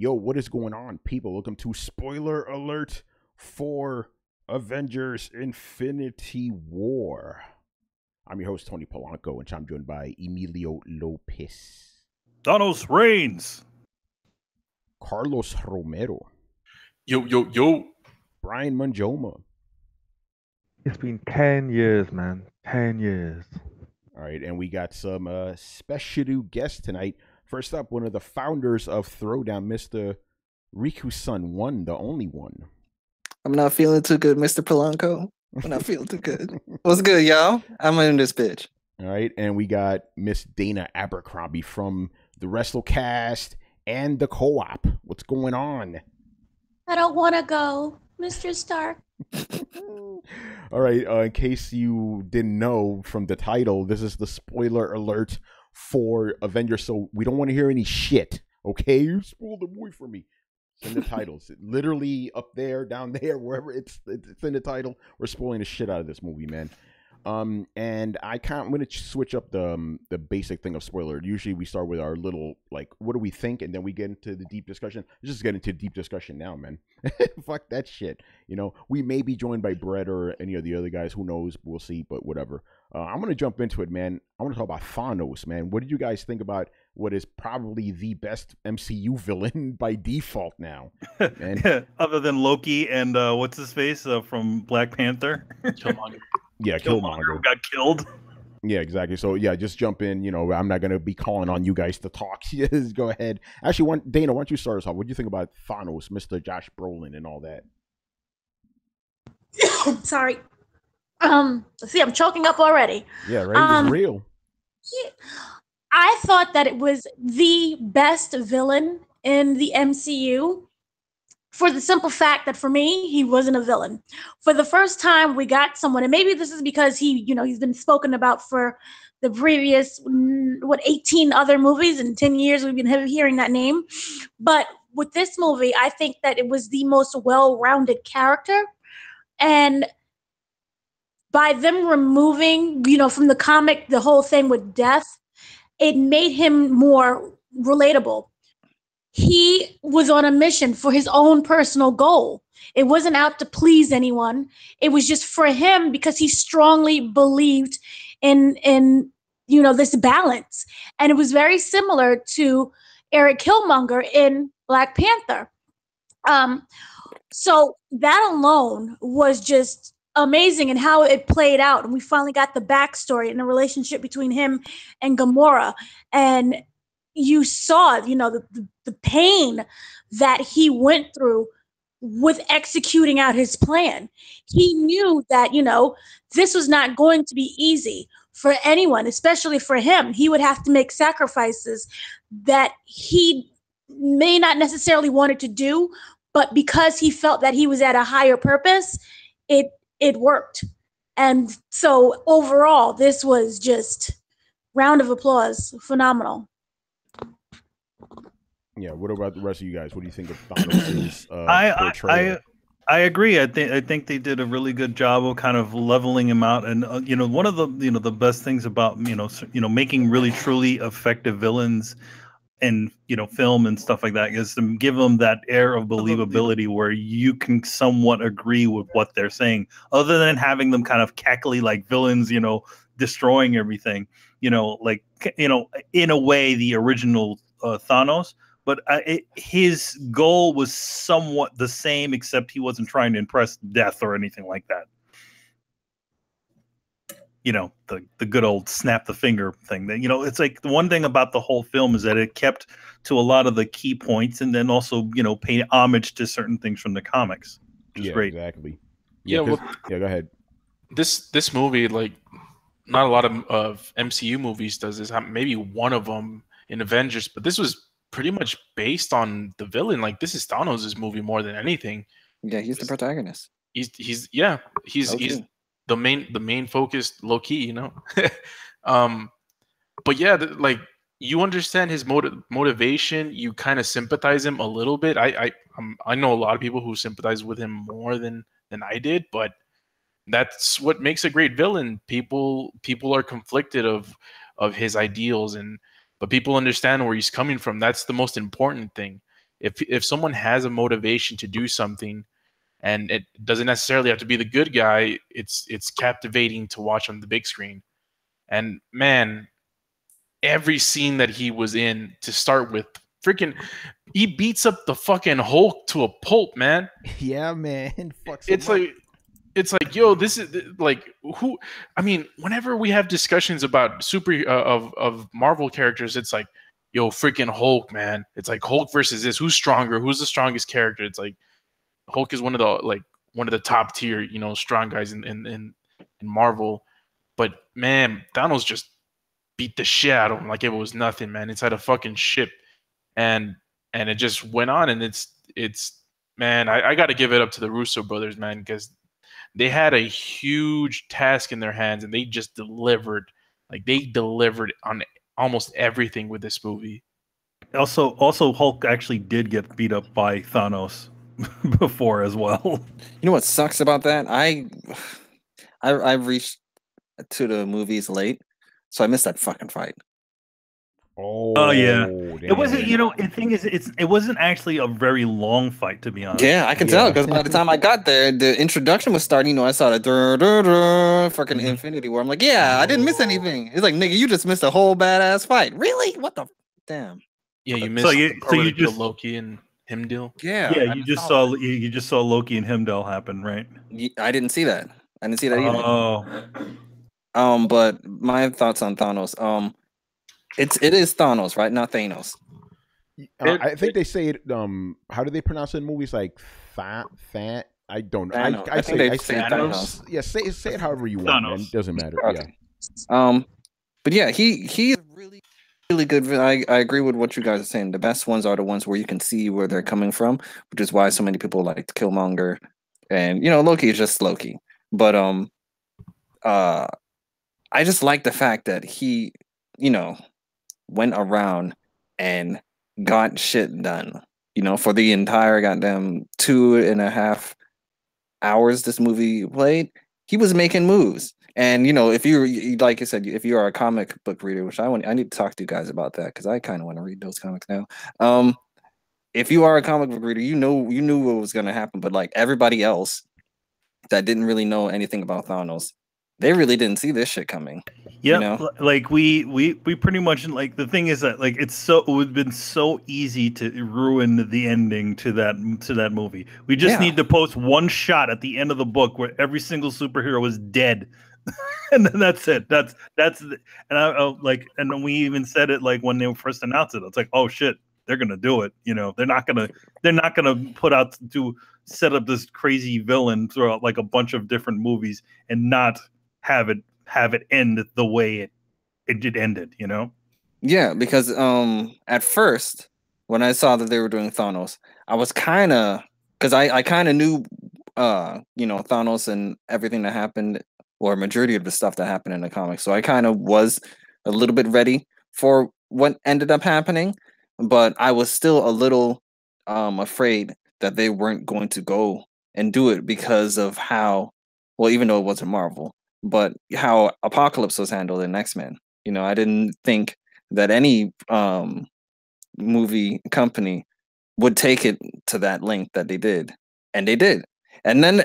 Yo, what is going on, people? Welcome to Spoiler Alert for Avengers Infinity War. I'm your host, Tony Polanco, and I'm joined by Emilio Lopez, Thanos reigns, Carlos Romero, Yo. Brian Manjoma. It's been 10 years, man. 10 years. All right, and we got some special guests tonight. First up, one of the founders of Throwdown, Mr. Riku-san, one, the only one. I'm not feeling too good, Mr. Polanco. I'm not feeling too good. What's good, y'all? I'm in this bitch. All right, and we got Miss Dana Abercrombie from the WrestleCast and the Co-op. What's going on? I don't want to go, Mr. Stark. All right, in case you didn't know from the title, this is the spoiler alert for Avengers, so we don't want to hear any shit, okay? You spoiled the movie for me. It's in the titles. Literally up there, down there, wherever it's in the title. We're spoiling the shit out of this movie, man. And I'm going to switch up the basic thing of spoiler. Usually we start with our little, like, what do we think? And then we get into the deep discussion. Let's just get into deep discussion now, man. Fuck that shit. You know, we may be joined by Brett or any of the other guys. Who knows? We'll see, but whatever. I'm going to jump into it, man. I want to talk about Thanos, man. What did you guys think about what is probably the best MCU villain by default now? Yeah, other than Loki and what's his face from Black Panther? Killmonger. Yeah, Killmonger got killed. Yeah, exactly. So yeah, just jump in. You know, I'm not gonna be calling on you guys to talk. Just go ahead. Actually, Dana, why don't you start us off? What do you think about Thanos, Mr. Josh Brolin, and all that? Sorry. See, I'm choking up already. Yeah, right. It's real. Yeah, I thought that it was the best villain in the MCU for the simple fact that for me, he wasn't a villain. For the first time, we got someone, and maybe this is because he's been spoken about for the previous, 18 other movies. In 10 years, we've been hearing that name. But with this movie, I think that it was the most well-rounded character. And by them removing, from the comic, the whole thing with death, it made him more relatable. He was on a mission for his own personal goal. It wasn't out to please anyone. It was just for him because he strongly believed in this balance. And it was very similar to Eric Killmonger in Black Panther. So that alone was just amazing, and how it played out. And we finally got the backstory and the relationship between him and Gamora. And you saw, the pain that he went through with executing out his plan. He knew that, this was not going to be easy for anyone, especially for him. He would have to make sacrifices that he may not necessarily wanted to do, but because he felt that he was at a higher purpose, it worked. And so overall, this was just round of applause. Phenomenal. Yeah, what about the rest of you guys? What do you think of Thanos' portrayal? I agree. I think they did a really good job of kind of leveling him out. And one of the the best things about making really truly effective villains in film and stuff like that is to give them that air of believability where you can somewhat agree with what they're saying, other than having them kind of cackly like villains, destroying everything. In a way, the original Thanos. But his goal was somewhat the same, except he wasn't trying to impress death or anything like that. The good old snap the finger thing. That it's like the one thing about the whole film is that it kept to a lot of the key points, and then also paid homage to certain things from the comics, which is great. Exactly. Yeah, go ahead. This movie, like, not a lot of MCU movies does this. Maybe one of them in Avengers, but this was pretty much based on the villain. Like, this is Thanos' movie more than anything. Yeah, he's the protagonist. He's the main focus, low key, but yeah, like, you understand his motivation. You kind of sympathize him a little bit. I know a lot of people who sympathize with him more than I did, but that's what makes a great villain. People are conflicted of his ideals, but people understand where he's coming from. That's the most important thing. if someone has a motivation to do something, and it doesn't necessarily have to be the good guy, it's captivating to watch on the big screen. And man, every scene that he was in to start with, freaking, he beats up the fucking Hulk to a pulp, man. Yeah, man. It's like, yo, this is like, who? I mean, whenever we have discussions about of Marvel characters, it's like, yo, freaking Hulk, man. It's like Hulk versus this. Who's stronger? Who's the strongest character? It's like Hulk is one of the top tier, strong guys in Marvel. But man, Thanos just beat the shit out of him like it was nothing, man, inside a fucking ship. And it just went on, and it's man, I got to give it up to the Russo brothers, man, because they had a huge task in their hands, and they just delivered. Like, they delivered on almost everything with this movie. Also, Hulk actually did get beat up by Thanos before as well. You know what sucks about that? I reached to the movies late, so I missed that fucking fight. Oh yeah, damn. it wasn't. The thing is, it wasn't actually a very long fight, to be honest. Yeah, I can tell, because by the time I got there, the introduction was starting. I saw the fucking Infinity War. I'm like, I didn't miss anything. It's like, nigga, you just missed a whole badass fight. Really? What the damn? Yeah, you missed. So you just Loki and Heimdall. Yeah, you just saw Loki and Heimdall happen, right? I didn't see that. I didn't see that either. Oh. But my thoughts on Thanos. It is Thanos, right? Not Thanos. I think they say it. How do they pronounce it in movies? Like fat. I don't know. I say Thanos. Yeah, say it however you want. Man. It doesn't matter. Okay. Yeah. But yeah, he's really, really good. I agree with what you guys are saying. The best ones are the ones where you can see where they're coming from, which is why so many people like Killmonger, and Loki is just Loki. But I just like the fact that he, went around and got shit done, for the entire goddamn 2.5 hours this movie played. He was making moves. And, if you, like I said, if you are a comic book reader, which I need to talk to you guys about that, because I kind of want to read those comics now. If you are a comic book reader, you knew what was going to happen. But like everybody else that didn't really know anything about Thanos, they really didn't see this shit coming. Yeah, like we pretty much, like, the thing is that, like, it would have been so easy to ruin the ending to that movie. We just need to post one shot at the end of the book where every single superhero is dead, and then that's it. That's and we even said it, like, when they first announced it. It's like, oh shit, they're gonna do it. They're not gonna put out to set up this crazy villain throughout like a bunch of different movies and not have it end the way it ended, Yeah, because at first when I saw that they were doing Thanos, I was kind of, because I kind of knew Thanos and everything that happened, or majority of the stuff that happened in the comics, so I kind of was a little bit ready for what ended up happening, but I was still a little afraid that they weren't going to go and do it because of how, well, even though it wasn't Marvel, but how Apocalypse was handled in X-Men. I didn't think that any movie company would take it to that length that they did, and they did. And then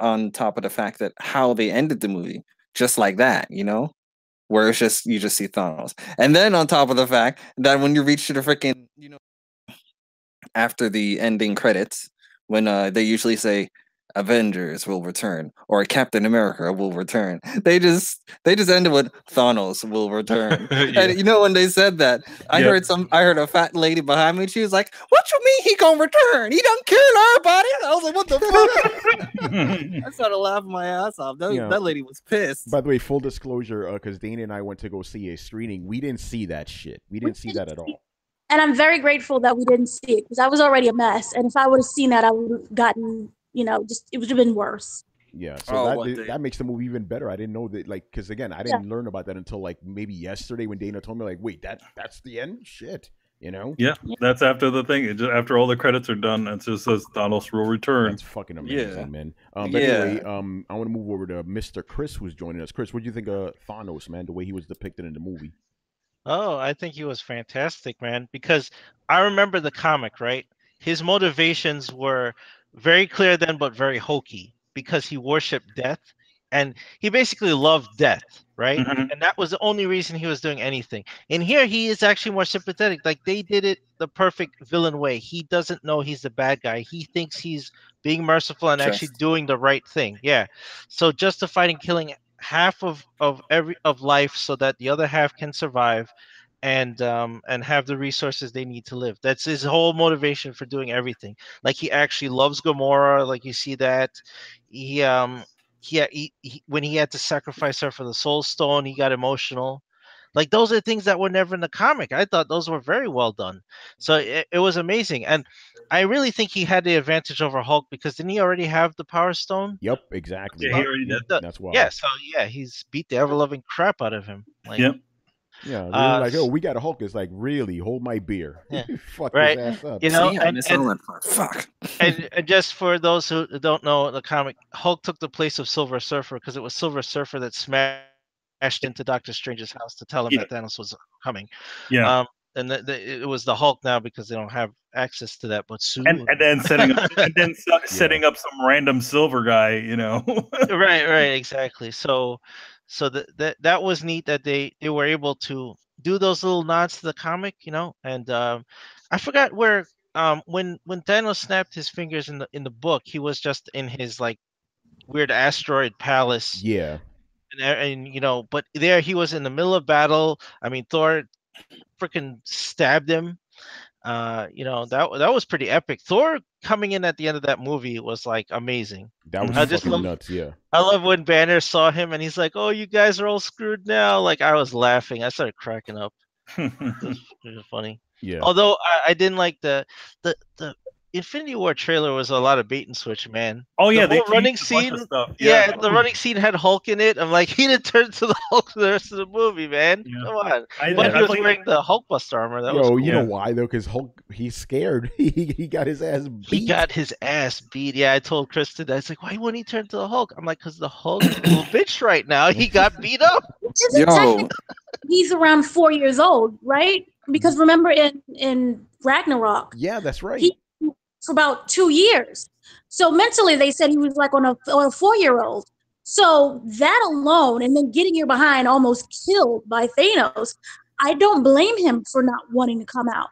on top of the fact that how they ended the movie, just like that, where it's just, you just see Thanos, and then on top of the fact that when you reach to the freaking, after the ending credits, when they usually say Avengers will return or Captain America will return, they just ended with Thanos will return. Yeah. And when they said that, I heard a fat lady behind me. She was like, "What you mean he gonna return? He done killed everybody." I was like, "What the fuck?" I started laughing my ass off. That lady was pissed. By the way, full disclosure, because Dana and I went to go see a screening, we didn't see that shit. We didn't see that at all. And I'm very grateful that we didn't see it, because I was already a mess. And if I would have seen that, I would have gotten, it would have been worse. Yeah, so that makes the movie even better. I didn't know that, like, because again, I didn't learn about that until like maybe yesterday when Dana told me, like, wait, that's the end? Shit, Yeah, that's after the thing. After all the credits are done, it just says Thanos will return. That's fucking amazing, man. But anyway, I want to move over to Mr. Chris, who's joining us. Chris, what do you think of Thanos, man? The way he was depicted in the movie. Oh, I think he was fantastic, man, because I remember the comic, right? His motivations were very clear then, but very hokey because he worshipped death and he basically loved death, right? Mhm. And that was the only reason he was doing anything. And here he is actually more sympathetic. Like they did it the perfect villain way. He doesn't know he's the bad guy. He thinks he's being merciful and actually Just doing the right thing. Yeah. So justifying killing half of life so that the other half can survive and have the resources they need to live. That's his whole motivation for doing everything. Like he actually loves Gamora. Like you see that he when he had to sacrifice her for the Soul Stone, he got emotional. Like those are things that were never in the comic. I thought those were very well done. So it was amazing, and I really think he had the advantage over Hulk because didn't he already have the Power Stone? Yep, exactly. Yeah, he already Yeah, did. That's yeah, why. so yeah, he's beat the ever loving crap out of him. Like, Yep. Yeah, they were uh, like, "Oh, we got a Hulk." It's like, really, hold my beer. yeah, Fuck his right. ass up. You know, see, I missed all that part. Fuck. and just for those who don't know the comic, Hulk took the place of Silver Surfer because it was Silver Surfer that smashed into Doctor Strange's house to tell him Yeah. that Thanos was coming. Yeah. And it was the Hulk now because they don't have access to that, but And soon. then setting up some random silver guy, you know. Right, exactly. So that was neat that they were able to do those little nods to the comic, you know. And I forgot where when Thanos snapped his fingers in the book, he was just in his like weird asteroid palace, Yeah, and you know, but there he was in the middle of battle. I mean, Thor freaking stabbed him. You know, that was pretty epic. Thor coming in at the end of that movie was like amazing. that was I just fucking love nuts. Yeah, I love when Banner saw him and he's like, "Oh, you guys are all screwed now." Like I was laughing. I started cracking up. It was funny. yeah. Although I didn't like the Infinity War trailer was a lot of bait and switch, man. Oh The yeah, they whole running changed a bunch of scene, stuff. yeah, Yeah. the running scene had Hulk in it. I'm like, he didn't turn to the Hulk for the rest of the movie, man. Yeah. Come on. I But he was think wearing the Hulkbuster armor. That was Yo, cool. you know Yeah. why though? Because Hulk, he's scared. He got his ass He beat. got his ass beat. Yeah, I told Kristen that. It's like, why wouldn't he turn to the Hulk? I'm like, because the Hulk is a little bitch right now. He got beat up. Isn't Yo, technically he's around 4 years old, right? Because remember in Ragnarok, Yeah, that's right. he for about 2 years. So mentally, they said he was like on a 4 year old. So that alone, and then getting your behind almost killed by Thanos, I don't blame him for not wanting to come out.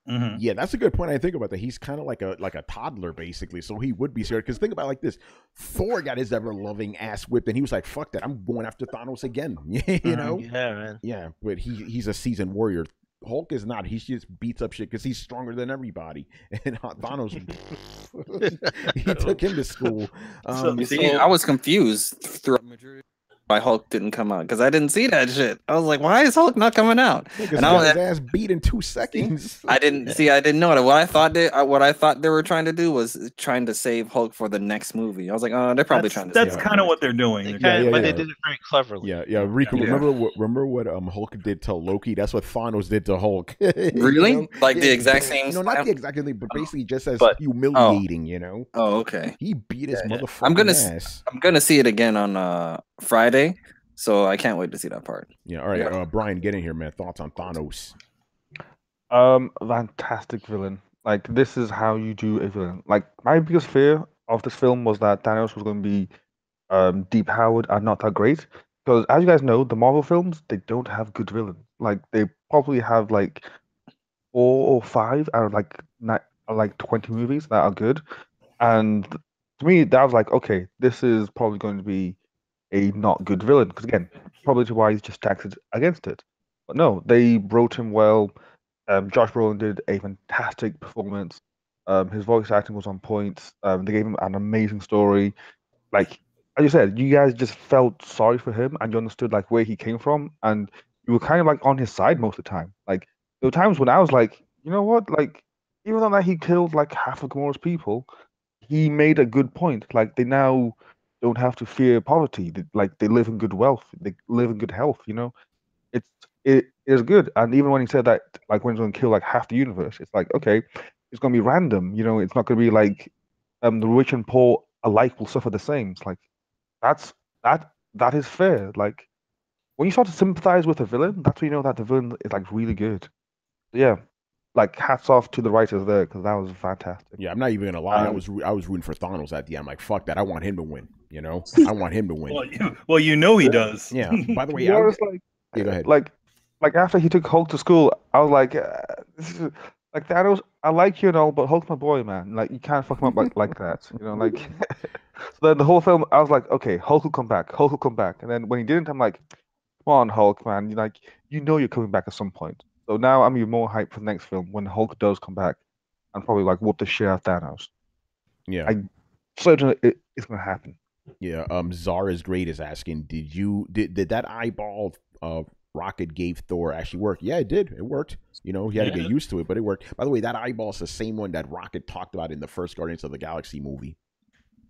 Mhm. Yeah, that's a good point. I think about that. He's kind of like a toddler, basically. So he would be scared. Because think about it like this: Thor got his ever loving ass whipped, and he was like, "Fuck that! I'm going after Thanos again." You know? Yeah, man. Yeah, but he's a seasoned warrior. Hulk is not. He just beats up shit because he's stronger than everybody. And Thanos, he took him to school. you see, I was confused throughout the majority why Hulk didn't come out because I didn't see that shit. I was like, why is Hulk not coming out? Because And he I got was, his ass beat in 2 seconds. I didn't see. I didn't know that. What I thought they were trying to do was trying to save Hulk for the next movie. I was like, oh, they're probably trying to. That's save kind of Hulk. what they're doing. They They're kinda, yeah, but yeah. they did it very cleverly. Yeah. Rico, Yeah. remember what Hulk did to Loki? That's what Thanos did to Hulk. Really? You know? Like the Yeah, exact same No, not slap? the exact same thing, but basically just as But- humiliating. You know, Oh, okay. he beat his Yeah. motherfucking I'm gonna ass. I'm gonna see it again on Friday, so I can't wait to see that part. Yeah. All right, Yeah. Brian, get in here, man. Thoughts on Thanos? Fantastic villain. Like this is how you do a villain. Like my biggest fear of this film was that Thanos was going to be depowered and not that great. Because as you guys know, the Marvel films they don't have good villains. Like they probably have like 4 or 5 out of like 20 movies that are good. And to me, that was like, okay, this is probably going to be a not good villain. Because again, probably why he's just taxed against it. But no, they wrote him well. Josh Brolin did a fantastic performance. His voice acting was on point. They gave him an amazing story. Like as you said, you guys just felt sorry for him and you understood like where he came from, and you were kind of like on his side most of the time. Like there were times when I was like, you know what, like even though that he killed like half of Gamora's people, he made a good point. Like they now don't have to fear poverty. Like they live in good wealth. They live in good health. You know, it's it is good. And even when he said that, like when he's going to kill like half the universe, it's like okay, it's going to be random. You know, it's not going to be like the rich and poor alike will suffer the same. It's like that's that is fair. Like when you start to sympathize with a villain, that's when you know that the villain is like really good. Yeah, like hats off to the writers there because that was fantastic. Yeah, I'm not even gonna lie. I Um, was rooting for Thanos at the end. I'm like, fuck that. I want him to win. You know, I want him to win. Well, you know he does. Yeah. By the to way, be honest, like, yeah, go ahead. like after he took Hulk to school, I was like, this is, like Thanos, I like you and all, but Hulk's my boy, man. Like you can't fuck him up like that, you know. Like so then the whole film, I was like, okay, Hulk will come back, Hulk will come back, and then when he didn't, I'm like, come on, Hulk, man, you like you know you're coming back at some point. So now I'm even more hyped for the next film when Hulk does come back, and probably like whoop the shit out of Thanos. Yeah. I certain it's gonna happen. Yeah. Zara's Great is asking, did that eyeball Rocket gave Thor actually work? Yeah, it did. It worked. You know, he had to get used to it, but it worked. By the way, that eyeball's the same one that Rocket talked about in the first Guardians of the Galaxy movie.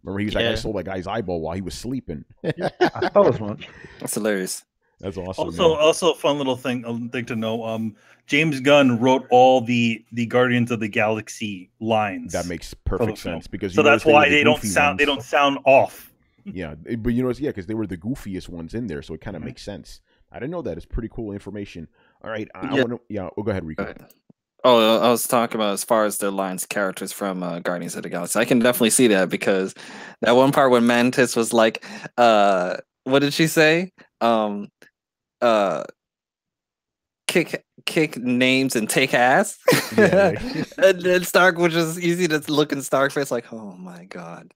Remember, he was like, I stole that guy's eyeball while he was sleeping. I thought as much. That's hilarious. That's awesome. Also a fun little thing to know. James Gunn wrote all the Guardians of the Galaxy lines. That makes perfect sense because so that's why they don't sound off. Yeah, but you know, because they were the goofiest ones in there, so it kind of makes sense. I didn't know that. It's pretty cool information. All right, I want to. Yeah, go ahead, Rico. Oh, I was talking about as far as their lines, characters from Guardians of the Galaxy. I can definitely see that because that one part when Mantis was like, what did she say? Kick names and take ass. Yeah, and then Stark was just easy to look in Stark's face like, oh my god.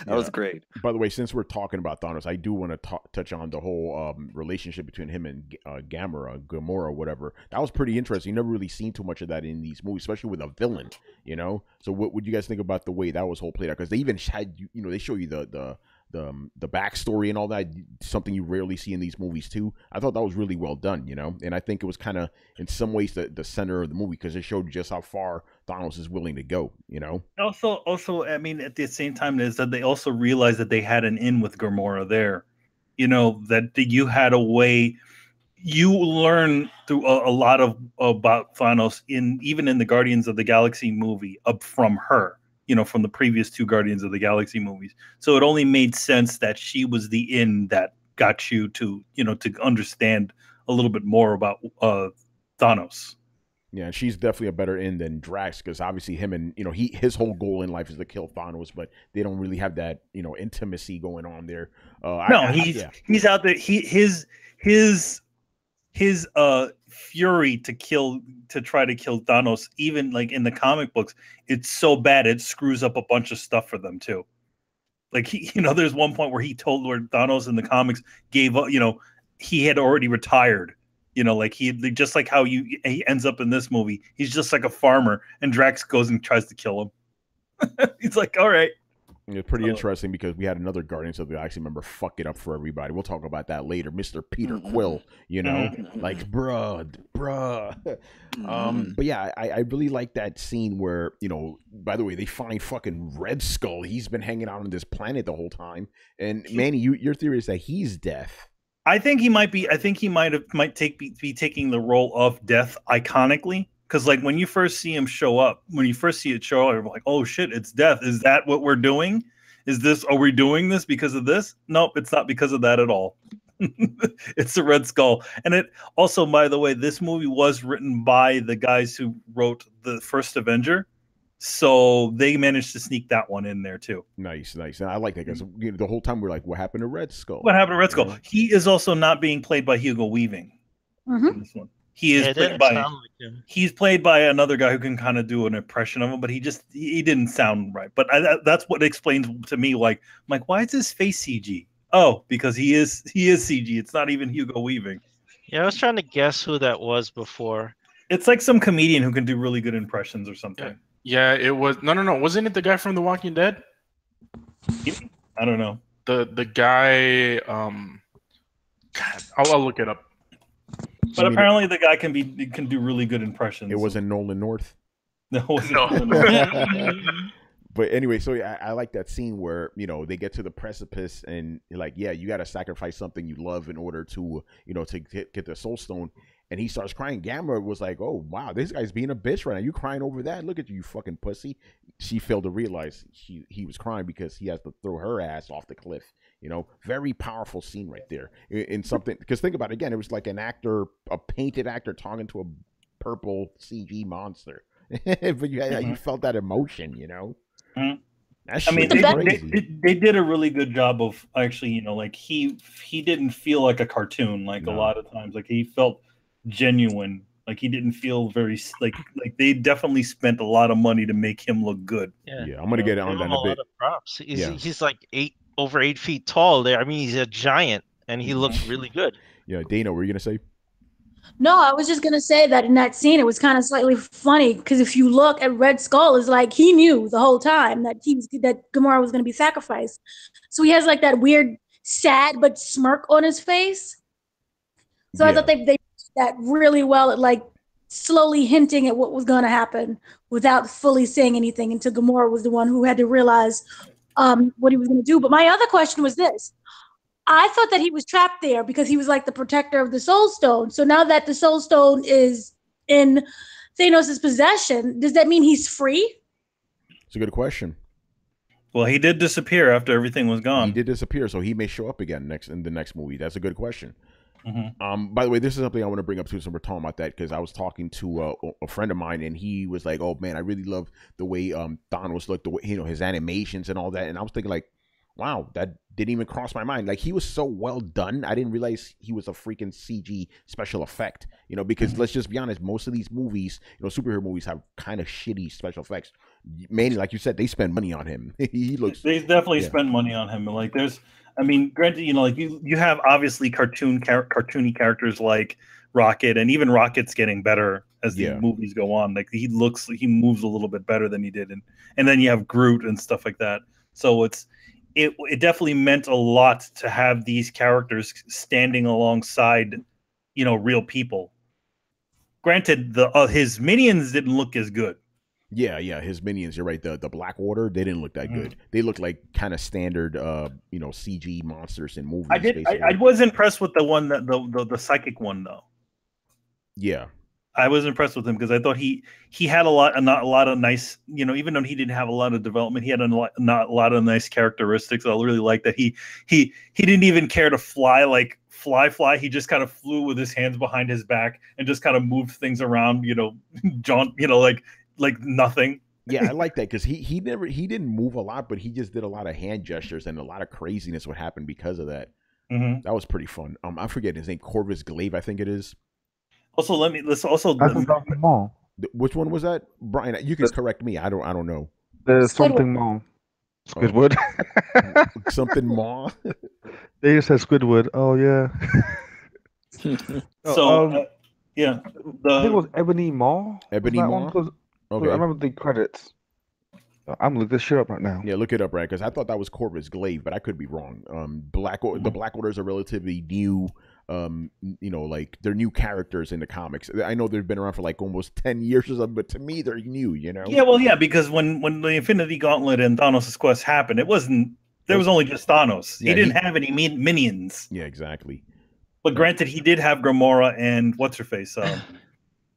That was great. By the way, since we're talking about Thanos, I do want to touch on the whole relationship between him and Gamora, whatever. That was pretty interesting. You never really seen too much of that in these movies, especially with a villain, you know? So what would you guys think about the way that was whole played out? Because they even had, you know, they show you the backstory and all that, something you rarely see in these movies too. I thought that was really well done, you know? And I think it was kind of, in some ways, the center of the movie because it showed just how far Thanos is willing to go, you know? Also, I mean, at the same time, is that they also realized that they had an in with Gamora there. You know, that you had a way, you learn through a lot about Thanos even in the Guardians of the Galaxy movie from her. You know, from the previous two Guardians of the Galaxy movies. So it only made sense that she was the in that got you to, you know, to understand a little bit more about Thanos. Yeah, she's definitely a better in than Drax because obviously him and, you know, his whole goal in life is to kill Thanos, but they don't really have that, you know, intimacy going on there. He's out there. His fury to try to kill Thanos, even like in the comic books, it's so bad it screws up a bunch of stuff for them too. Like there's one point where he told where Thanos in the comics gave up, you know, he had already retired. You know, like just like how he ends up in this movie, he's just like a farmer, and Drax goes and tries to kill him. He's like, all right. It's pretty interesting because we had another Guardians of the Galaxy member fuck it up for everybody. We'll talk about that later. Mr. Peter Quill, you know, like, bruh. But yeah, I really like that scene where, you know, by the way, they find fucking Red Skull. He's been hanging out on this planet the whole time. And Manny, your theory is that he's Death. I think he might be. I think he might be taking the role of Death iconically. Because like when you first see him show up, you're like, oh shit, it's Death. Is that what we're doing? Are we doing this because of this? Nope, it's not because of that at all. It's the Red Skull. And it also, by the way, this movie was written by the guys who wrote the first Avenger. So they managed to sneak that one in there too. Nice. And I like that because the whole time we're like, what happened to Red Skull? What happened to Red Skull? He is also not being played by Hugo Weaving in this one. He is he's played by another guy who can kind of do an impression of him, but he didn't sound right. But that's what explains to me. Like, I'm like, why is his face CG? Oh, because he is CG. It's not even Hugo Weaving. Yeah, I was trying to guess who that was before. It's like some comedian who can do really good impressions or something. Yeah, it was. No. Wasn't it the guy from The Walking Dead? I don't know. The guy. I'll look it up. But apparently the guy can do really good impressions. It wasn't Nolan North. No, it wasn't Nolan North. But anyway, so I like that scene where, you know, they get to the precipice and like, yeah, you got to sacrifice something you love in order to, you know, to get the Soul Stone. And he starts crying. Gamma was like, oh, wow, this guy's being a bitch right now. You crying over that? Look at you fucking pussy. She failed to realize he was crying because he has to throw her ass off the cliff. Very powerful scene right there in something. Because think about it again, it was like a painted actor talking to a purple CG monster, but you felt that emotion. Mhm. That I mean, shit was The crazy. they did a really good job of actually, like he didn't feel like a cartoon like a No. lot of times. Like he felt genuine. Like he didn't feel very like they definitely spent a lot of money to make him look good. Yeah, Yeah, I'm gonna get give on him that in a a lot bit. of props. Yeah. He's like over 8 feet tall. There, I mean, he's a giant, and he looks really good. Yeah, Dana, what were you gonna say? No, I was just gonna say that in that scene, it was kind of slightly funny because if you look at Red Skull, it's like he knew the whole time that Gamora was gonna be sacrificed. So he has like that weird, sad but smirk on his face. So I Yeah. thought they did that really well at like slowly hinting at what was gonna happen without fully saying anything until Gamora was the one who had to realize what he was gonna do. But my other question was this: I thought that he was trapped there because he was like the protector of the Soul Stone. So now that the Soul Stone is in Thanos' possession, does that mean he's free? It's a good question. Well, he did disappear after everything was gone. He did disappear, so he may show up again in the next movie. That's a good question. Mhm. By the way, this is something I want to bring up too. So we're talking about that because I was talking to a friend of mine, and he was like, "Oh man, I really love the way Thanos looked, the way his animations and all that." And I was thinking like, "Wow, that didn't even cross my mind." Like he was so well done. I didn't realize he was a freaking CG special effect. Because let's just be honest, most of these movies, superhero movies, have kind of shitty special effects. Mainly, like you said, they spend money on him. He looks. They definitely Yeah. spent money on him. Like I mean, granted, like you have obviously cartoony characters like Rocket, and even Rocket's getting better as the movies go on. Like he moves a little bit better than he did, and then you have Groot and stuff like that. So it definitely meant a lot to have these characters standing alongside, real people. Granted, his minions didn't look as good. Yeah, his minions. You're right. The Black Order, they didn't look that good. They looked like kind of standard, CG monsters in movies. I was impressed with the one that the psychic one though. Yeah, I was impressed with him because I thought he had a lot of nice, even though he didn't have a lot of development, he had a lot of nice characteristics. I really like that he didn't even care to fly like fly. He just kind of flew with his hands behind his back and just kind of moved things around, John, like nothing. Yeah, I like that because he didn't move a lot, but he just did a lot of hand gestures and a lot of craziness would happen because of that. Mm-hmm. That was pretty fun. I forget his name, Corvus Glaive, I think it is. Also, let's also. I think something more. Which one was that, Brian? You can correct me. I don't know. There's something more. Squidward. Something more. They just said Squidward. Oh yeah. So yeah, I think it was Ebony Maw. Ebony Maw. Okay. I remember the credits. I'm looking this shit up right now. Yeah, look it up, right? Because I thought that was Corvus Glaive, but I could be wrong. The Black Order is a relatively new, like they're new characters in the comics. I know they've been around for like almost 10 years or something, but to me, they're new. Yeah, well, yeah, because when the Infinity Gauntlet and Thanos' quest happened, there was only just Thanos. Yeah, he didn't have any minions. Yeah, exactly. But granted, he did have Gamora and what's her face,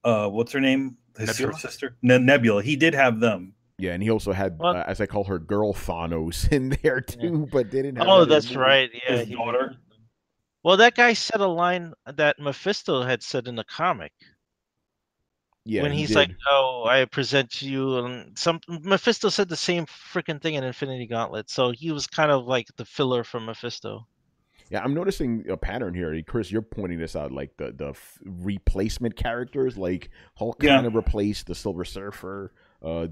what's her name? Her sister, Nebula. He did have them. Yeah, and he also had, as I call her, Girl Thanos in there too, but they didn't have. Oh, that's right. Yeah, his daughter. Well, that guy said a line that Mephisto had said in the comic. Yeah, when he's like, "Oh, I present to you," and Mephisto said the same freaking thing in Infinity Gauntlet. So he was kind of like the filler for Mephisto. Yeah, I'm noticing a pattern here. Chris, you're pointing this out, like the replacement characters, like Hulk kind of replaced the Silver Surfer.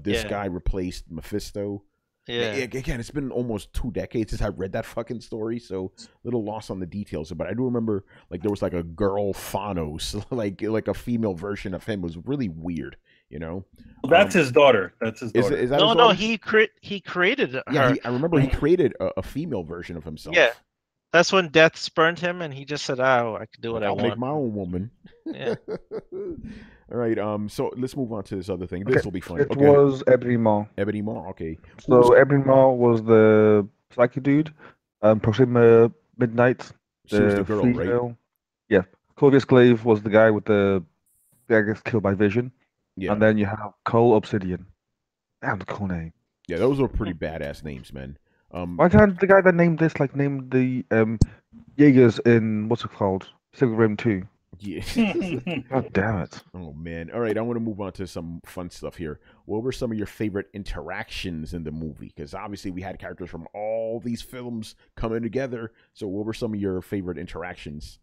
This guy replaced Mephisto. Yeah. Again, it's been almost 2 decades since I read that fucking story, so a little lost on the details. But I do remember, like, there was like a girl Thanos, like a female version of him. It was really weird, Well, that's his daughter. That's his daughter. Is that no, his no, daughter? he created her. Yeah, I remember he created a female version of himself. Yeah. That's when death spurned him, and he just said, "Oh, I can do what I want. I'll make my own woman." Yeah. All right. So let's move on to this other thing. Okay. This will be fun. It was Ebony Maw. Ebony Maw. Okay. So Ebony Maw was the psyche dude. Proxima Midnight. She was the girl, female. right? Yeah. Corvus Glaive was the guy with the guy gets killed by Vision. Yeah. And then you have Cole Obsidian. Damn, the cool name. Yeah, those were pretty badass names, man. Why can't the guy that named this like name the Jaegers in what's it called? Civil Rim 2? Yeah. God damn it. Oh man. All right, I want to move on to some fun stuff here. What were some of your favorite interactions in the movie? Because obviously we had characters from all these films coming together. So what were some of your favorite interactions?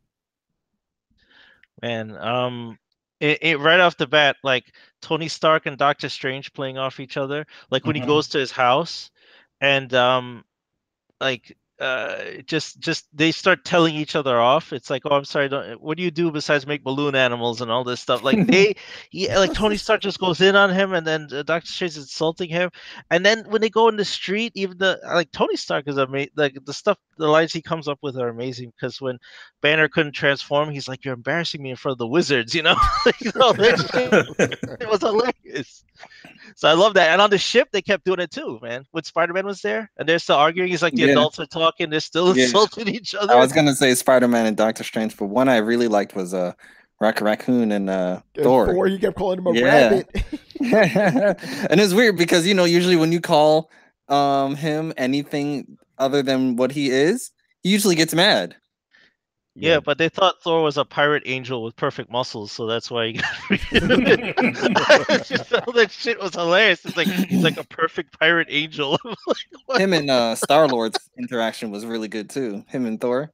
Man, it right off the bat, like Tony Stark and Doctor Strange playing off each other. Like when he goes to his house, and like just they start telling each other off. It's like, oh, I'm sorry, what do you do besides make balloon animals and all this stuff? Like like Tony Stark just goes in on him, and then Doctor Strange is insulting him, and then when they go in the street, even like Tony Stark is amazing. Like the lines he comes up with are amazing, because when Banner couldn't transform, he's like, you're embarrassing me in front of the wizards, you know. That shit, it was hilarious. So I love that. And on the ship, they kept doing it too, man. When Spider-Man was there, and they're still arguing, he's like, the adults are talking, they're still insulting each other. I was gonna say Spider-Man and Doctor Strange, but one I really liked was Rocket Raccoon and Thor. Thor, you kept calling him a rabbit. And it's weird because usually when you call him anything other than what he is, he usually gets mad. Yeah, but they thought Thor was a pirate angel with perfect muscles, so that's why he got all that shit was hilarious. It's like he's like a perfect pirate angel. Him and Star-Lord's interaction was really good too. Him and Thor.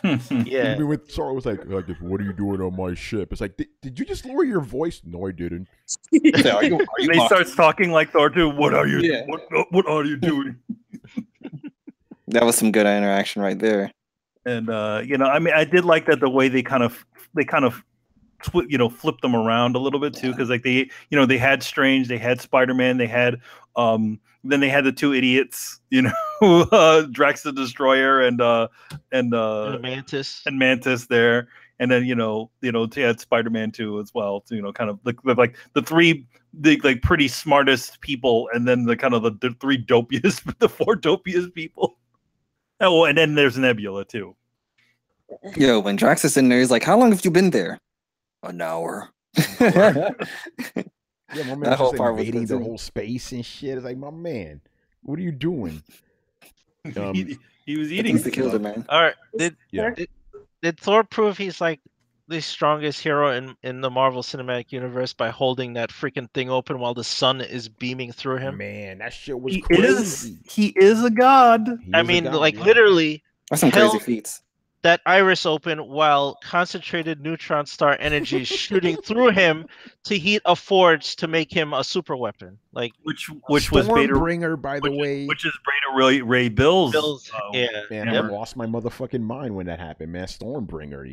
Yeah. Even with Thor was like, what are you doing on my ship? It's like, did you just lower your voice? No, I didn't. Are you He starts talking like Thor too. What are you? Yeah. What are you doing? That was some good interaction right there. And I mean, I did like that the way they kind of flipped them around a little bit too, because like they had Strange, they had Spider-Man, they had then they had the two idiots, Drax the Destroyer and Mantis there, and then they had Spider-Man too as well, to kind of like the three pretty smartest people, and then the kind of the three dopiest, the four dopiest people. Oh, and then there's Nebula too. Yo, when Drax is in there, he's like, "How long have you been there?" An hour. Yeah, my man That whole was part was invading good, the too. whole space and shit. It's like, my man, what are you doing? He was eating. He's the killer, man. All right. Yeah. Did Thor prove he's like the strongest hero in the Marvel Cinematic Universe by holding that freaking thing open while the sun is beaming through him? Man, that shit was He crazy. is a god. He I is a mean, god, like yeah. literally That's some held crazy feats. that iris open while concentrated neutron star energy is shooting through him to heat a forge to make him a super weapon. Like Which was Beta, Stormbringer, by the way. which is Beta Ray Bill's. yeah. Man, I lost my motherfucking mind when that happened, man. Stormbringer,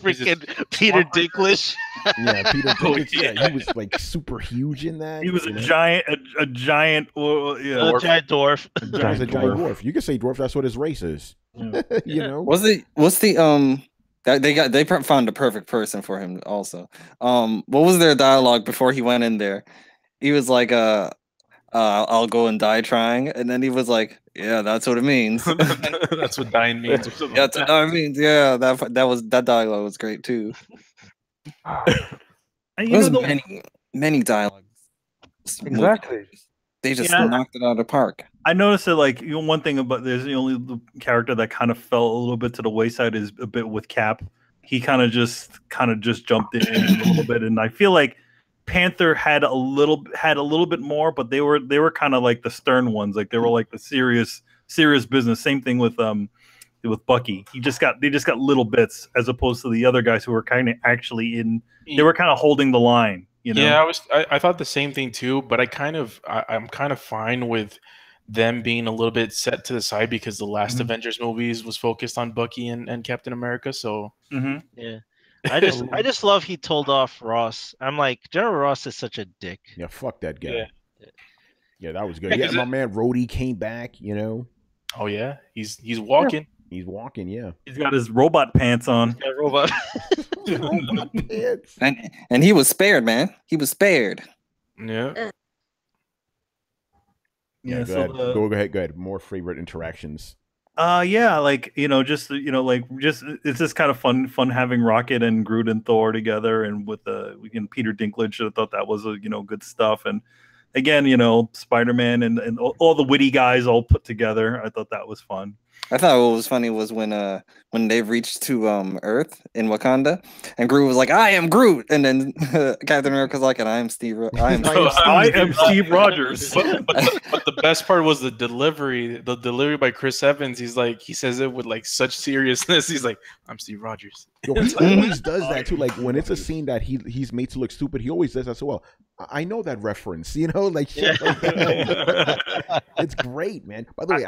Freaking Peter Dinklage. Yeah, Peter Dinklage. Yeah, he was like super huge in that. He was a giant, a giant, A giant dwarf. He was a giant dwarf. You could say dwarf. That's what his race is. What's the they found the perfect person for him also. What was their dialogue before he went in there? He was like, I'll go and die trying, and then he was like, yeah, that's what it means. That's what dying means. That's what dying means. Yeah, that dialogue was great too. There's many dialogues. Exactly. They just knocked it out of the park. I noticed that, like, one thing about there's the only character that kind of fell a little bit to the wayside is a bit with Cap. He kind of just jumped in a little bit, and I feel like Panther had a little bit more, but they were kind of like the stern ones, like they were like the serious business. Same thing with Bucky. They just got little bits, as opposed to the other guys who were kind of actually in. They were kind of holding the line. Yeah, I thought the same thing too, but I'm kind of fine with them being a little bit set to the side because the last Avengers movies was focused on Bucky and Captain America. So yeah, I just love he told off Ross. I'm like, General Ross is such a dick. Yeah, fuck that guy. Yeah, that was good. Yeah, my man Rhodey came back. Oh yeah, he's walking. He's walking. Yeah, he's got his robot pants on. He's got robot. robot pants. And he was spared, man. He was spared. Yeah. Yeah, go ahead. More favorite interactions. Yeah, like it's just kind of fun having Rocket and Groot and Thor together, and with Peter Dinklage. I thought that was good stuff, and again, Spider-Man and all the witty guys all put together. I thought that was fun. I thought what was funny was when they reached to Earth in Wakanda, and Groot was like, "I am Groot," and then Captain America's like, "And I am Steve. I am I am Steve Rogers." But the best part was the delivery. The delivery by Chris Evans. He says it with like such seriousness. He's like, "I'm Steve Rogers." Yo, he always does that too. Like when it's a scene that he's made to look stupid, he always does that so well. I know that reference, like shit. It's great, man. By the way,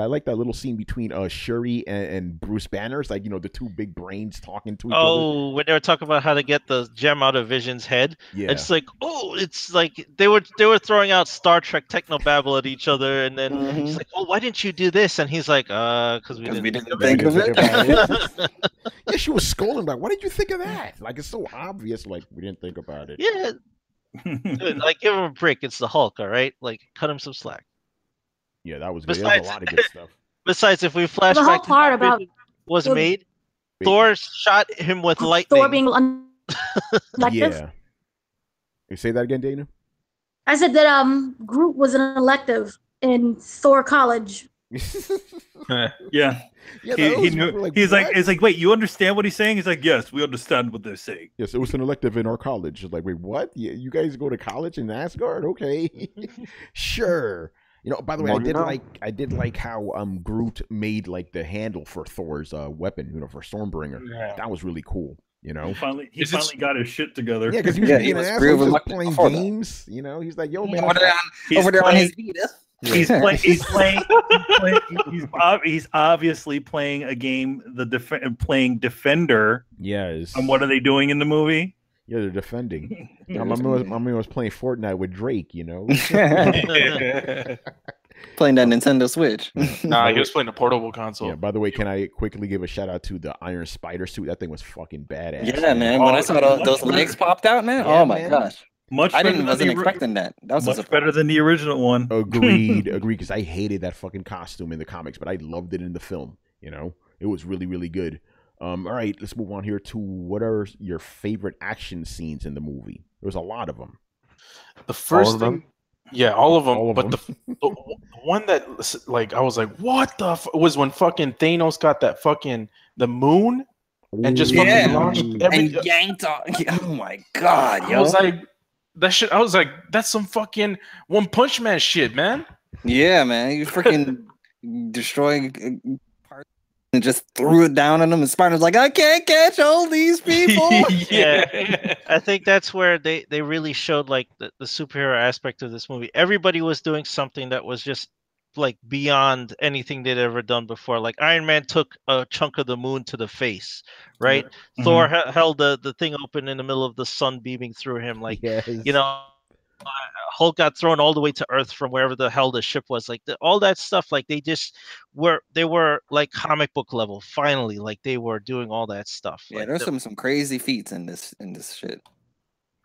I like that little scene between Shuri and Bruce Banner. It's like the two big brains talking to each other. Oh, when they were talking about how to get the gem out of Vision's head, Yeah. it's like, it's like they were throwing out Star Trek technobabble at each other, and then he's like, "Oh, why didn't you do this?" And he's like, "Because we didn't think of it." Yeah, she was scolding like, "Why did you think of that?" Like it's so obvious. Like we didn't think about it. Yeah. Dude, like give him a break. It's the Hulk, all right? Like cut him some slack. Yeah, that was good. There's a lot of good stuff. Besides, if we flash The whole back to part how about Vision was made, Thor shot him with lightning. Thor being elective. Yeah. You say that again, Dana? I said that Groot was an elective in Thor College. Yeah. He knew. Like, he's like, it's like, wait, you understand what he's saying? He's like, yes, we understand what they're saying. Yes, it was an elective in our college. It's like, wait, what? You guys go to college in Asgard? Okay, sure. By the way, I did like how Groot made like the handle for Thor's weapon, for Stormbringer. Yeah. That was really cool. He finally got his shit together. Yeah, because he was being an asshole, just playing games. He's like, yo, man, over there on his Vita. Yeah. He's obviously playing a game. Playing Defender. Yes. And what are they doing in the movie? Yeah, they're defending. My man was playing Fortnite with Drake. Playing that Nintendo Switch. Nah, he was playing a portable console. Yeah. By the way, can I quickly give a shout out to the Iron Spider suit? That thing was fucking badass. Yeah, man. When I saw those legs popped out, man. Yeah, oh my gosh. Wasn't expecting that. That was much better than the original one. Agreed. Because I hated that fucking costume in the comics, but I loved it in the film. It was really, really good. All right, let's move on here to what are your favorite action scenes in the movie? There was a lot of them. The first thing, yeah, all of them. But the one that like I was like, what the was when fucking Thanos got that fucking the moon and just fucking launched and yanked off. Oh my god! I was like. That shit, I was like, that's some fucking One Punch Man shit, man. Yeah, man. He was freaking destroying parts and just threw it down on them. And Spider's like, I can't catch all these people. Yeah. I think that's where they really showed like the superhero aspect of this movie. Everybody was doing something that was just like beyond anything they'd ever done before. Like Iron Man took a chunk of the moon to the face, right? Mm-hmm. Thor held the thing open in the middle of the sun beaming through him. Like, Hulk got thrown all the way to Earth from wherever the hell the ship was. Like all that stuff, like they were like comic book level. Finally, like they were doing all that stuff. Yeah, like, there's some crazy feats in this shit.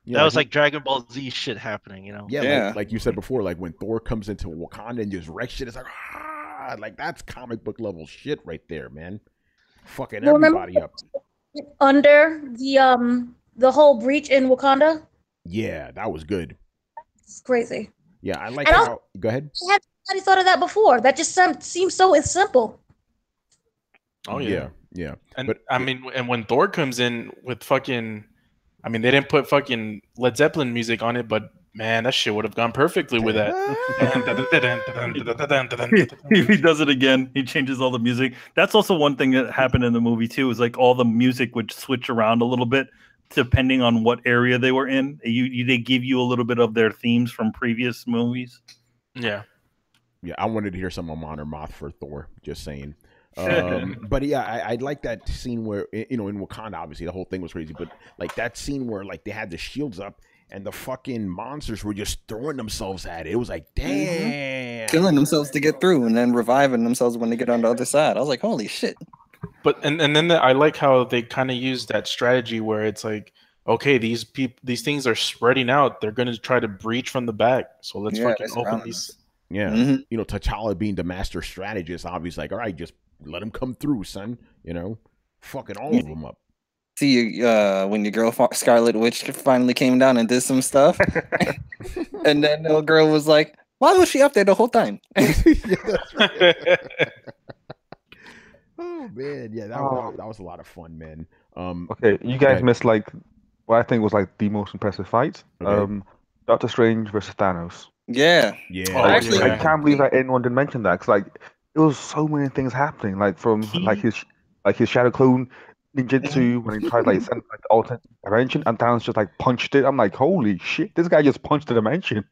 Yeah, that was like Dragon Ball Z shit happening, Yeah. Like you said before, like when Thor comes into Wakanda and just wrecks shit, it's like that's comic book level shit right there, man. Fucking everybody up. Under the whole breach in Wakanda. Yeah, that was good. It's crazy. Yeah, I like how. Go ahead. I thought of that before. That just seems so simple. Oh yeah. And but I mean, and when Thor comes in with fucking. I mean, they didn't put fucking Led Zeppelin music on it, but man, that shit would have gone perfectly with that. He does it again. He changes all the music. That's also one thing that happened in the movie too. Is like all the music would switch around a little bit depending on what area they were in. They give you a little bit of their themes from previous movies. Yeah. I wanted to hear some Amon or Moth for Thor. Just saying. But yeah, I like that scene where in Wakanda, obviously the whole thing was crazy, but like that scene where like they had the shields up and the fucking monsters were just throwing themselves at it. It was like, damn, killing themselves to get through and then reviving themselves when they get on the other side. I was like, holy shit. But and then I like how they kind of use that strategy where it's like, okay, these things are spreading out. They're gonna try to breach from the back, so let's fucking open these. Yeah, T'Challa being the master strategist, obviously, like, all right, just let them come through, son. Fucking all of them up. See, when your girl Scarlet Witch finally came down and did some stuff, and then the girl was like, "Why was she up there the whole time?" Yeah, that's right. Oh man, yeah, that was a lot of fun, man. Okay, you guys okay. missed like what I think was like the most impressive fight. Okay. Doctor Strange versus Thanos. Yeah, Yeah, Oh, that was actually, I yeah. can't believe that anyone didn't mention that because like it was so many things happening. Like from like his shadow clone ninjutsu when he tried like send like the alternate dimension and Thanos just like punched it. I'm like, holy shit, this guy just punched the dimension.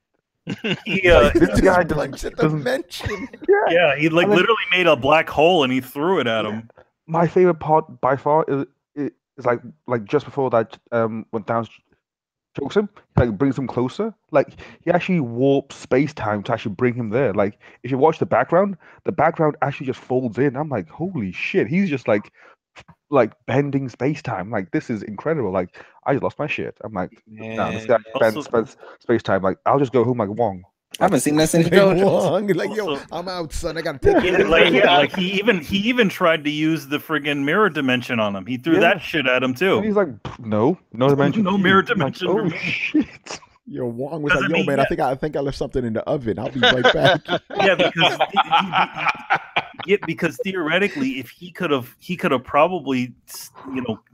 Yeah, This guy punch at the doesn't. dimension. Yeah. yeah, he like And then- literally made a black hole and he threw it at him. My favorite part by far is like just before that when Thanos chokes him, like brings him closer. Like he actually warps space time to actually bring him there. Like if you watch the background actually just folds in. I'm like, holy shit, he's just like bending space time. Like this is incredible. Like I just lost my shit. I'm like, nah, this guy Also- spends space time. Like I'll just go home like Wong. I haven't seen that since Like, JoJo's. Wong, like, yo, Also- I'm out, son. I gotta take Yeah, care of like, this. yeah, like he even tried to use the friggin' mirror dimension on him. He threw Yeah. that shit at him And too. he's like, no dimension. No for you." mirror I'm like, dimension for oh me. shit. Yo, Wong was Because, like, I yo, mean, man, yeah. I think I left something in the oven. I'll be right back. Yeah, because because theoretically, if he could have probably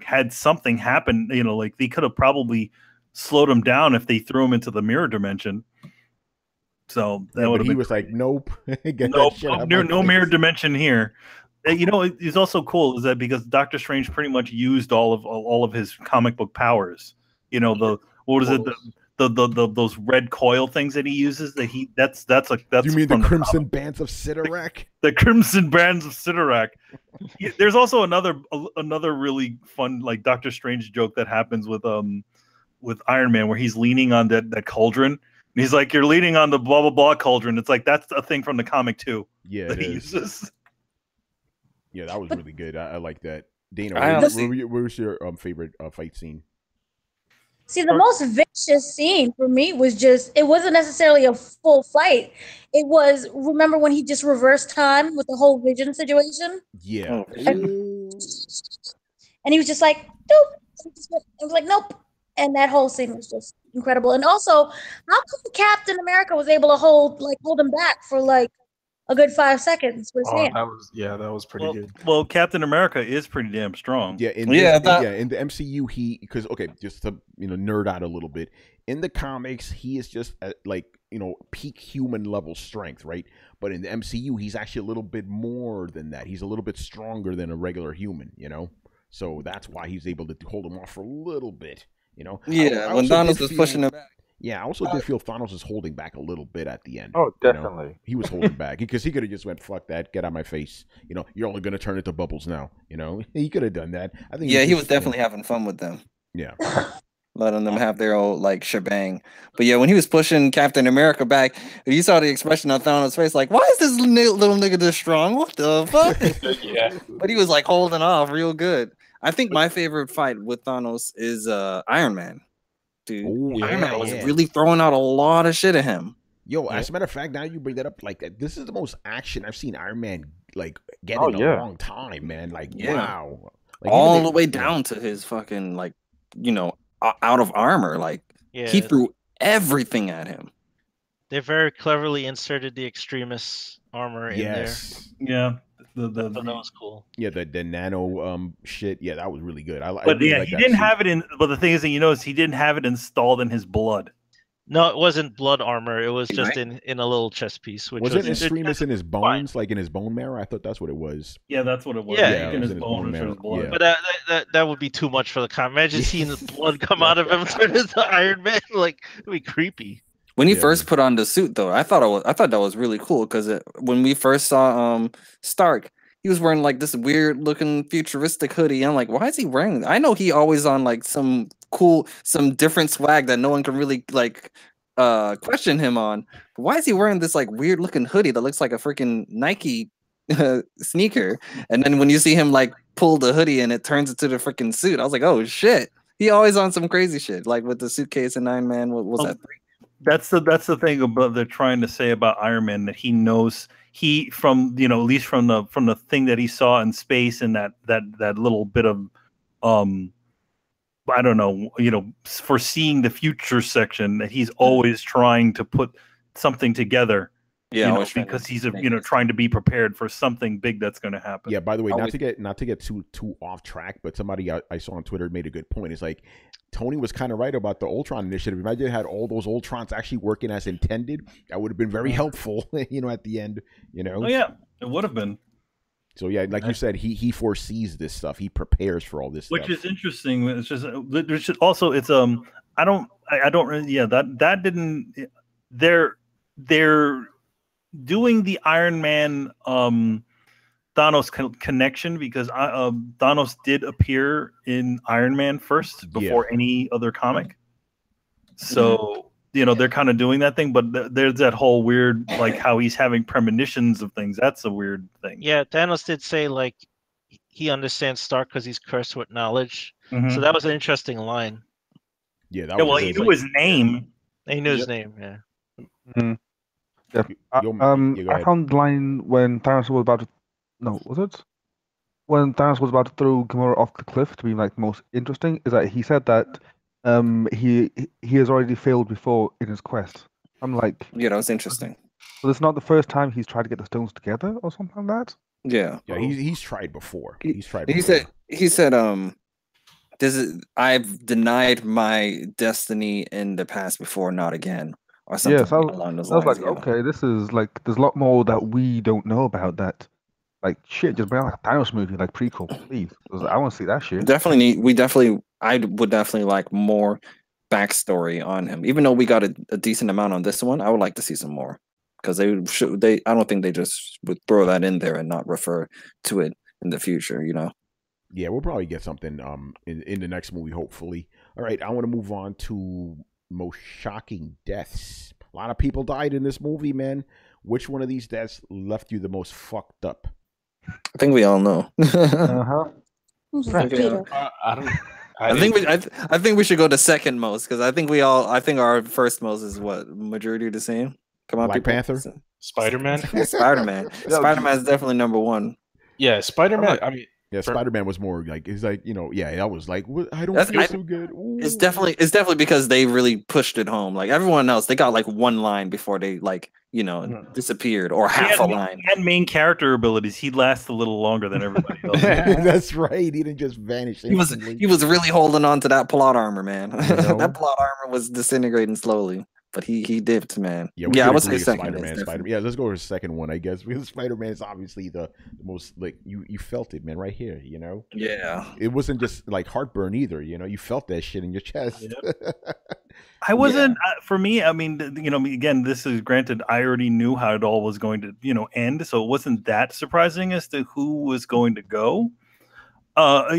had something happen. Like they could have probably slowed him down if they threw him into the mirror dimension. So that Yeah, would but have he been was like, nope. Get no, that shit out of my no face. mirror dimension here. It's also cool is that because Doctor Strange pretty much used all of his comic book powers. What is it? Those red coil things that he uses. That's You mean the from Crimson Bands of Sidorak? the Crimson Bands of Sidorak. There's also another really fun like Doctor Strange joke that happens with Iron Man where he's leaning on that cauldron. And he's like, "You're leaning on the blah blah blah cauldron." It's like that's a thing from the comic too Yeah, that it he is. uses. Yeah, that was really good. I like that. Dana, I honestly- what was your favorite fight scene? See, the most vicious scene for me was it wasn't necessarily a full fight. It was, remember when he just reversed time with the whole vision situation? Yeah. Oh, Ooh. And he was just like, nope. I was like, nope. And that whole scene was just incredible. And also, how come Captain America was able to hold him back for like a good 5 seconds with his Oh, hand? that was pretty good. Well, Captain America is pretty damn strong. Yeah, in Yeah, in the MCU, because just to nerd out a little bit, in the comics he is just at peak human level strength, right? But in the MCU he's actually a little bit more than that. He's a little bit stronger than a regular human, so that's why he's able to hold him off for a little bit. Yeah, I when also Thanos did was feel- pushing him back. Yeah, I also did feel Thanos is holding back a little bit at the end. Oh, you know? definitely. He was holding back because he could have just went, "Fuck that, get out of my face." You're only gonna turn into bubbles now. He could have done that. I think. Yeah, he just, was definitely having fun with them, Yeah. letting them have their old shebang. But yeah, when he was pushing Captain America back, you saw the expression on Thanos' face, like, "Why is this little nigga this strong? What the fuck?" Yeah. But he was like holding off real good. I think my favorite fight with Thanos is Iron Man. Dude, Oh, Iron Man was yeah. really throwing out a lot of shit at him. Yo, Yeah. as a matter of fact, now you bring that up, this is the most action I've seen Iron Man get Oh, in a yeah. long time, man. Yeah. Wow. All even the way down to his fucking out of armor. Like Yeah, he threw everything at him. they very cleverly inserted the extremist armor in there. Yes. Yeah, So that was cool. Yeah, the nano shit. Yeah, that was really good. I but really yeah, like he that didn't suit. have it in. But the thing is that is he didn't have it installed in his blood. No, it wasn't blood armor. It was just Right. in a little chest piece. Which Wasn't was extremist in his bones, like in his bone marrow? I thought that's what it was. Yeah, that's what it was. Yeah, Like it in was his in his bone bone or his marrow, blood. yeah. But that would be too much for the comic. Imagine seeing the blood come out of him and turn into Iron Man. Like it'd be creepy. When he Yeah. first put on the suit, though, I thought that was really cool because when we first saw Stark, he was wearing like this weird looking futuristic hoodie. I'm like, why is he wearing that? I know he always on like some different swag that no one can really question him on. But why is he wearing this like weird looking hoodie that looks like a freaking Nike sneaker? And then when you see him like pull the hoodie and it turns into the freaking suit, I was like, oh shit. He always on some crazy shit, like with the suitcase and Iron Man. What was that? That's the thing about they're trying to say about Iron Man, that he knows from at least from the thing that he saw in space and that little bit of I don't know, foreseeing the future section, that he's always trying to put something together. Yeah, because he's trying to be prepared for something big that's going to happen. Yeah. By the way, not to get too off track, but somebody I saw on Twitter made a good point. It's like Tony was kind of right about the Ultron initiative. Imagine had all those Ultrons actually working as intended. That would have been very helpful. At the end. Oh yeah, it would have been. So yeah, like you said, he foresees this stuff. He prepares for all this Which stuff. is interesting. It's just there's also it's I don't really that didn't they're doing the Iron Man Thanos connection because Thanos did appear in Iron Man first before any other comic. So they're kind of doing that thing, but there's that whole weird how he's having premonitions of things. That's a weird thing. Yeah, Thanos did say he understands Stark because he's cursed with knowledge. So that was an interesting line. Yeah, he knew his name. He knew his name. Yeah. Mm-hmm. Yeah. I found the line when Thanos was about to. No, was it? When Thanos was about to throw Gamora off the cliff to be most interesting, is that he said that he has already failed before in his quest. I'm like, yeah, that was interesting. So it's not the first time he's tried to get the stones together or something like that. Yeah, yeah, he's tried before. He said I've denied my destiny in the past before, not again. Or something along those lines. I was like, okay, this is there's a lot more that we don't know about that. Shit, just bring out a Thanos movie, prequel, please. Because I want to see that shit. I would definitely like more backstory on him. Even though we got a decent amount on this one, I would like to see some more. Because I don't think they just would throw that in there and not refer to it in the future, Yeah, we'll probably get something in the next movie, hopefully. All right, I want to move on to most shocking deaths. A lot of people died in this movie, man. Which one of these deaths left you the most fucked up? I think we all know. I think we should go to second most because I think our first most is what majority the same. Come on, Black Panther, Spider-Man. Spider-Man is definitely number one. Yeah, Spider-Man. I mean. Yeah, Spider-Man was more he's I was like, I don't feel so good. Ooh. It's definitely because they really pushed it home. Everyone else, they got one line before they disappeared or half a line. He had main character abilities. He lasts a little longer than everybody else. That's right. He didn't just vanish. He was really holding on to that plot armor, man. That plot armor was disintegrating slowly. But he dipped, man. Yeah, I would say second. Spider-Man. Yeah, let's go with the second one, I guess. Because Spider-Man is obviously the most you felt it, man, right here. Yeah. It wasn't just heartburn either. You felt that shit in your chest. Yep. I wasn't for me. I mean, again, this is granted. I already knew how it all was going to end, so it wasn't that surprising as to who was going to go. Well,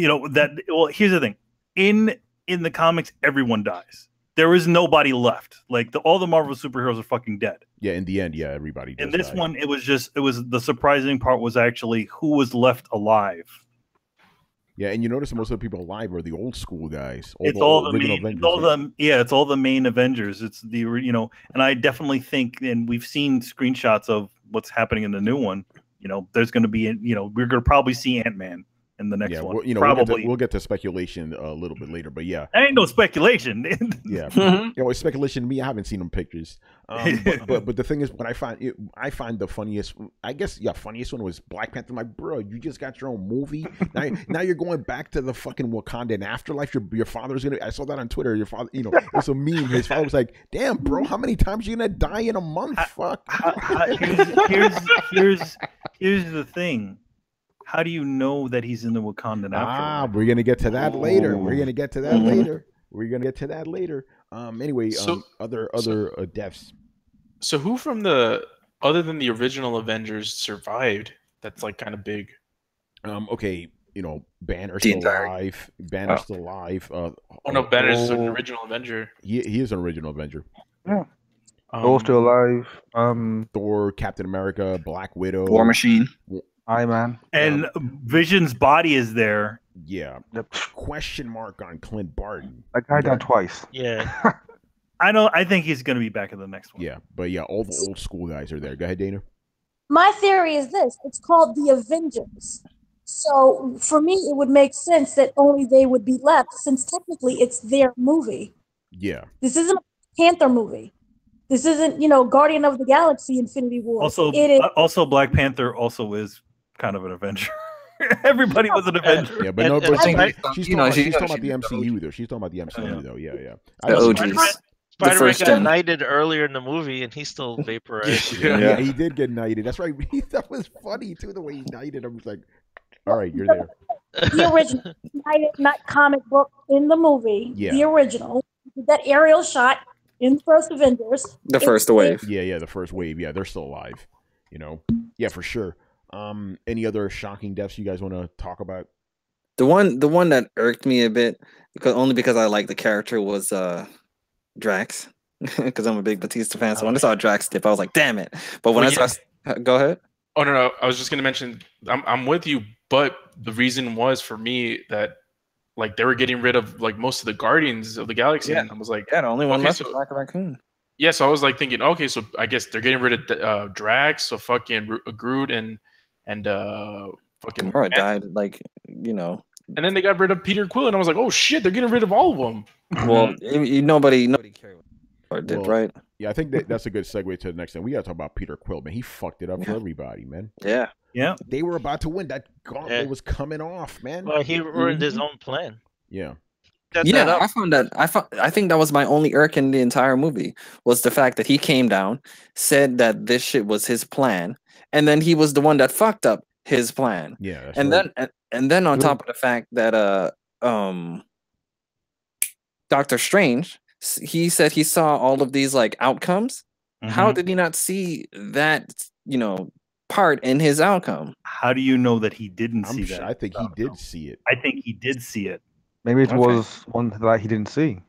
here's the thing. In the comics, everyone dies. There is nobody left. All the Marvel superheroes are fucking dead. Yeah, in the end, yeah, everybody does. In this one, it was the surprising part was actually who was left alive. Yeah, and you notice most of the people alive are the old school guys. It's all the main Avengers. It's the and I definitely think, and we've seen screenshots of what's happening in the new one. There's going to be we're going to probably see Ant-Man in the next one. Probably we'll get to speculation a little bit later, but yeah, that ain't no speculation. Yeah, it's speculation to me. I haven't seen them pictures, but the thing is, what I find the funniest, funniest one was Black Panther. I'm like, bro, you just got your own movie. Now you're going back to the fucking Wakandan afterlife. Your father's gonna. I saw that on Twitter. Your father, it's a meme. His father was like, damn, bro, how many times are you gonna die in a month? Fuck. Here's the thing. How do you know that he's in the Wakandan afterlife? We're gonna get to that later. Anyway, other deaths. So who from other than the original Avengers survived? That's kind of big. Okay, Banner's still alive. Banner's still alive. Banner's an original Avenger. He is an original Avenger. Yeah. Thor's still alive. Thor, Captain America, Black Widow, War Machine. Iron Man. And Vision's body is there. Yeah. Question mark on Clint Barton. That guy died twice. Yeah. I think he's going to be back in the next one. Yeah, but all the old school guys are there. Go ahead, Dana. My theory is this. It's called the Avengers. So for me, it would make sense that only they would be left, since technically it's their movie. Yeah. This isn't a Panther movie. This isn't, Guardian of the Galaxy Infinity War. Also, it is. also Black Panther also is kind of an Avenger. Everybody was an Avenger. Yeah, but no, but I think she's you talking know, about, she- she's you know, talking about the she's the MCU though. She's talking about the MCU though. Yeah, yeah. I The know- OGs. The Spider-Man first got gen. knighted earlier in the movie, and he's still vaporized. Yeah, Yeah. he did get knighted. That's right. That was funny too. The way he knighted him was like, all right, you're there. The original, not comic book in the movie. Yeah. The original. That aerial shot in the first Avengers. The first wave. Yeah, yeah. The first wave. Yeah, they're still alive. Yeah, for sure. Any other shocking deaths you guys want to talk about? The one that irked me a bit, because I like the character, was Drax. Because I'm a big Batista fan. So when I saw Drax dip, I was like, damn it. But when Well, I saw go ahead. Oh no, I was just gonna mention I'm with you, but the reason was for me that like they were getting rid of like most of the Guardians of the Galaxy, Yeah. and I was like, Yeah, the only one Okay, left so- is Black Raccoon. yeah, so I was like thinking, okay, so I guess they're getting rid of Drax, so fucking Groot and fucking Gamora died, like, you know. and then they got rid of Peter Quill, and I was like, oh shit, they're getting rid of all of them. Well, nobody cared what did, Well, right? Yeah, I think that's a good segue to the next thing. We got to talk about Peter Quill, man. He fucked it up for everybody, man. Yeah. Yeah. They were about to win. That gauntlet Yeah. was coming off, man. Well, he ruined his own plan. Yeah. Set that Yeah, up. I think that was my only irk in the entire movie, was the fact that he came down, said that this shit was his plan, and then he was the one that fucked up his plan. Yeah. That's And right. then on top of the fact that Doctor Strange, he said he saw all of these like outcomes. How Mhm. did he not see that, part in his outcome? How do you know that he didn't I'm see sure, that? I think he did see it. I think he did see it. Maybe it Okay. was one that he didn't see.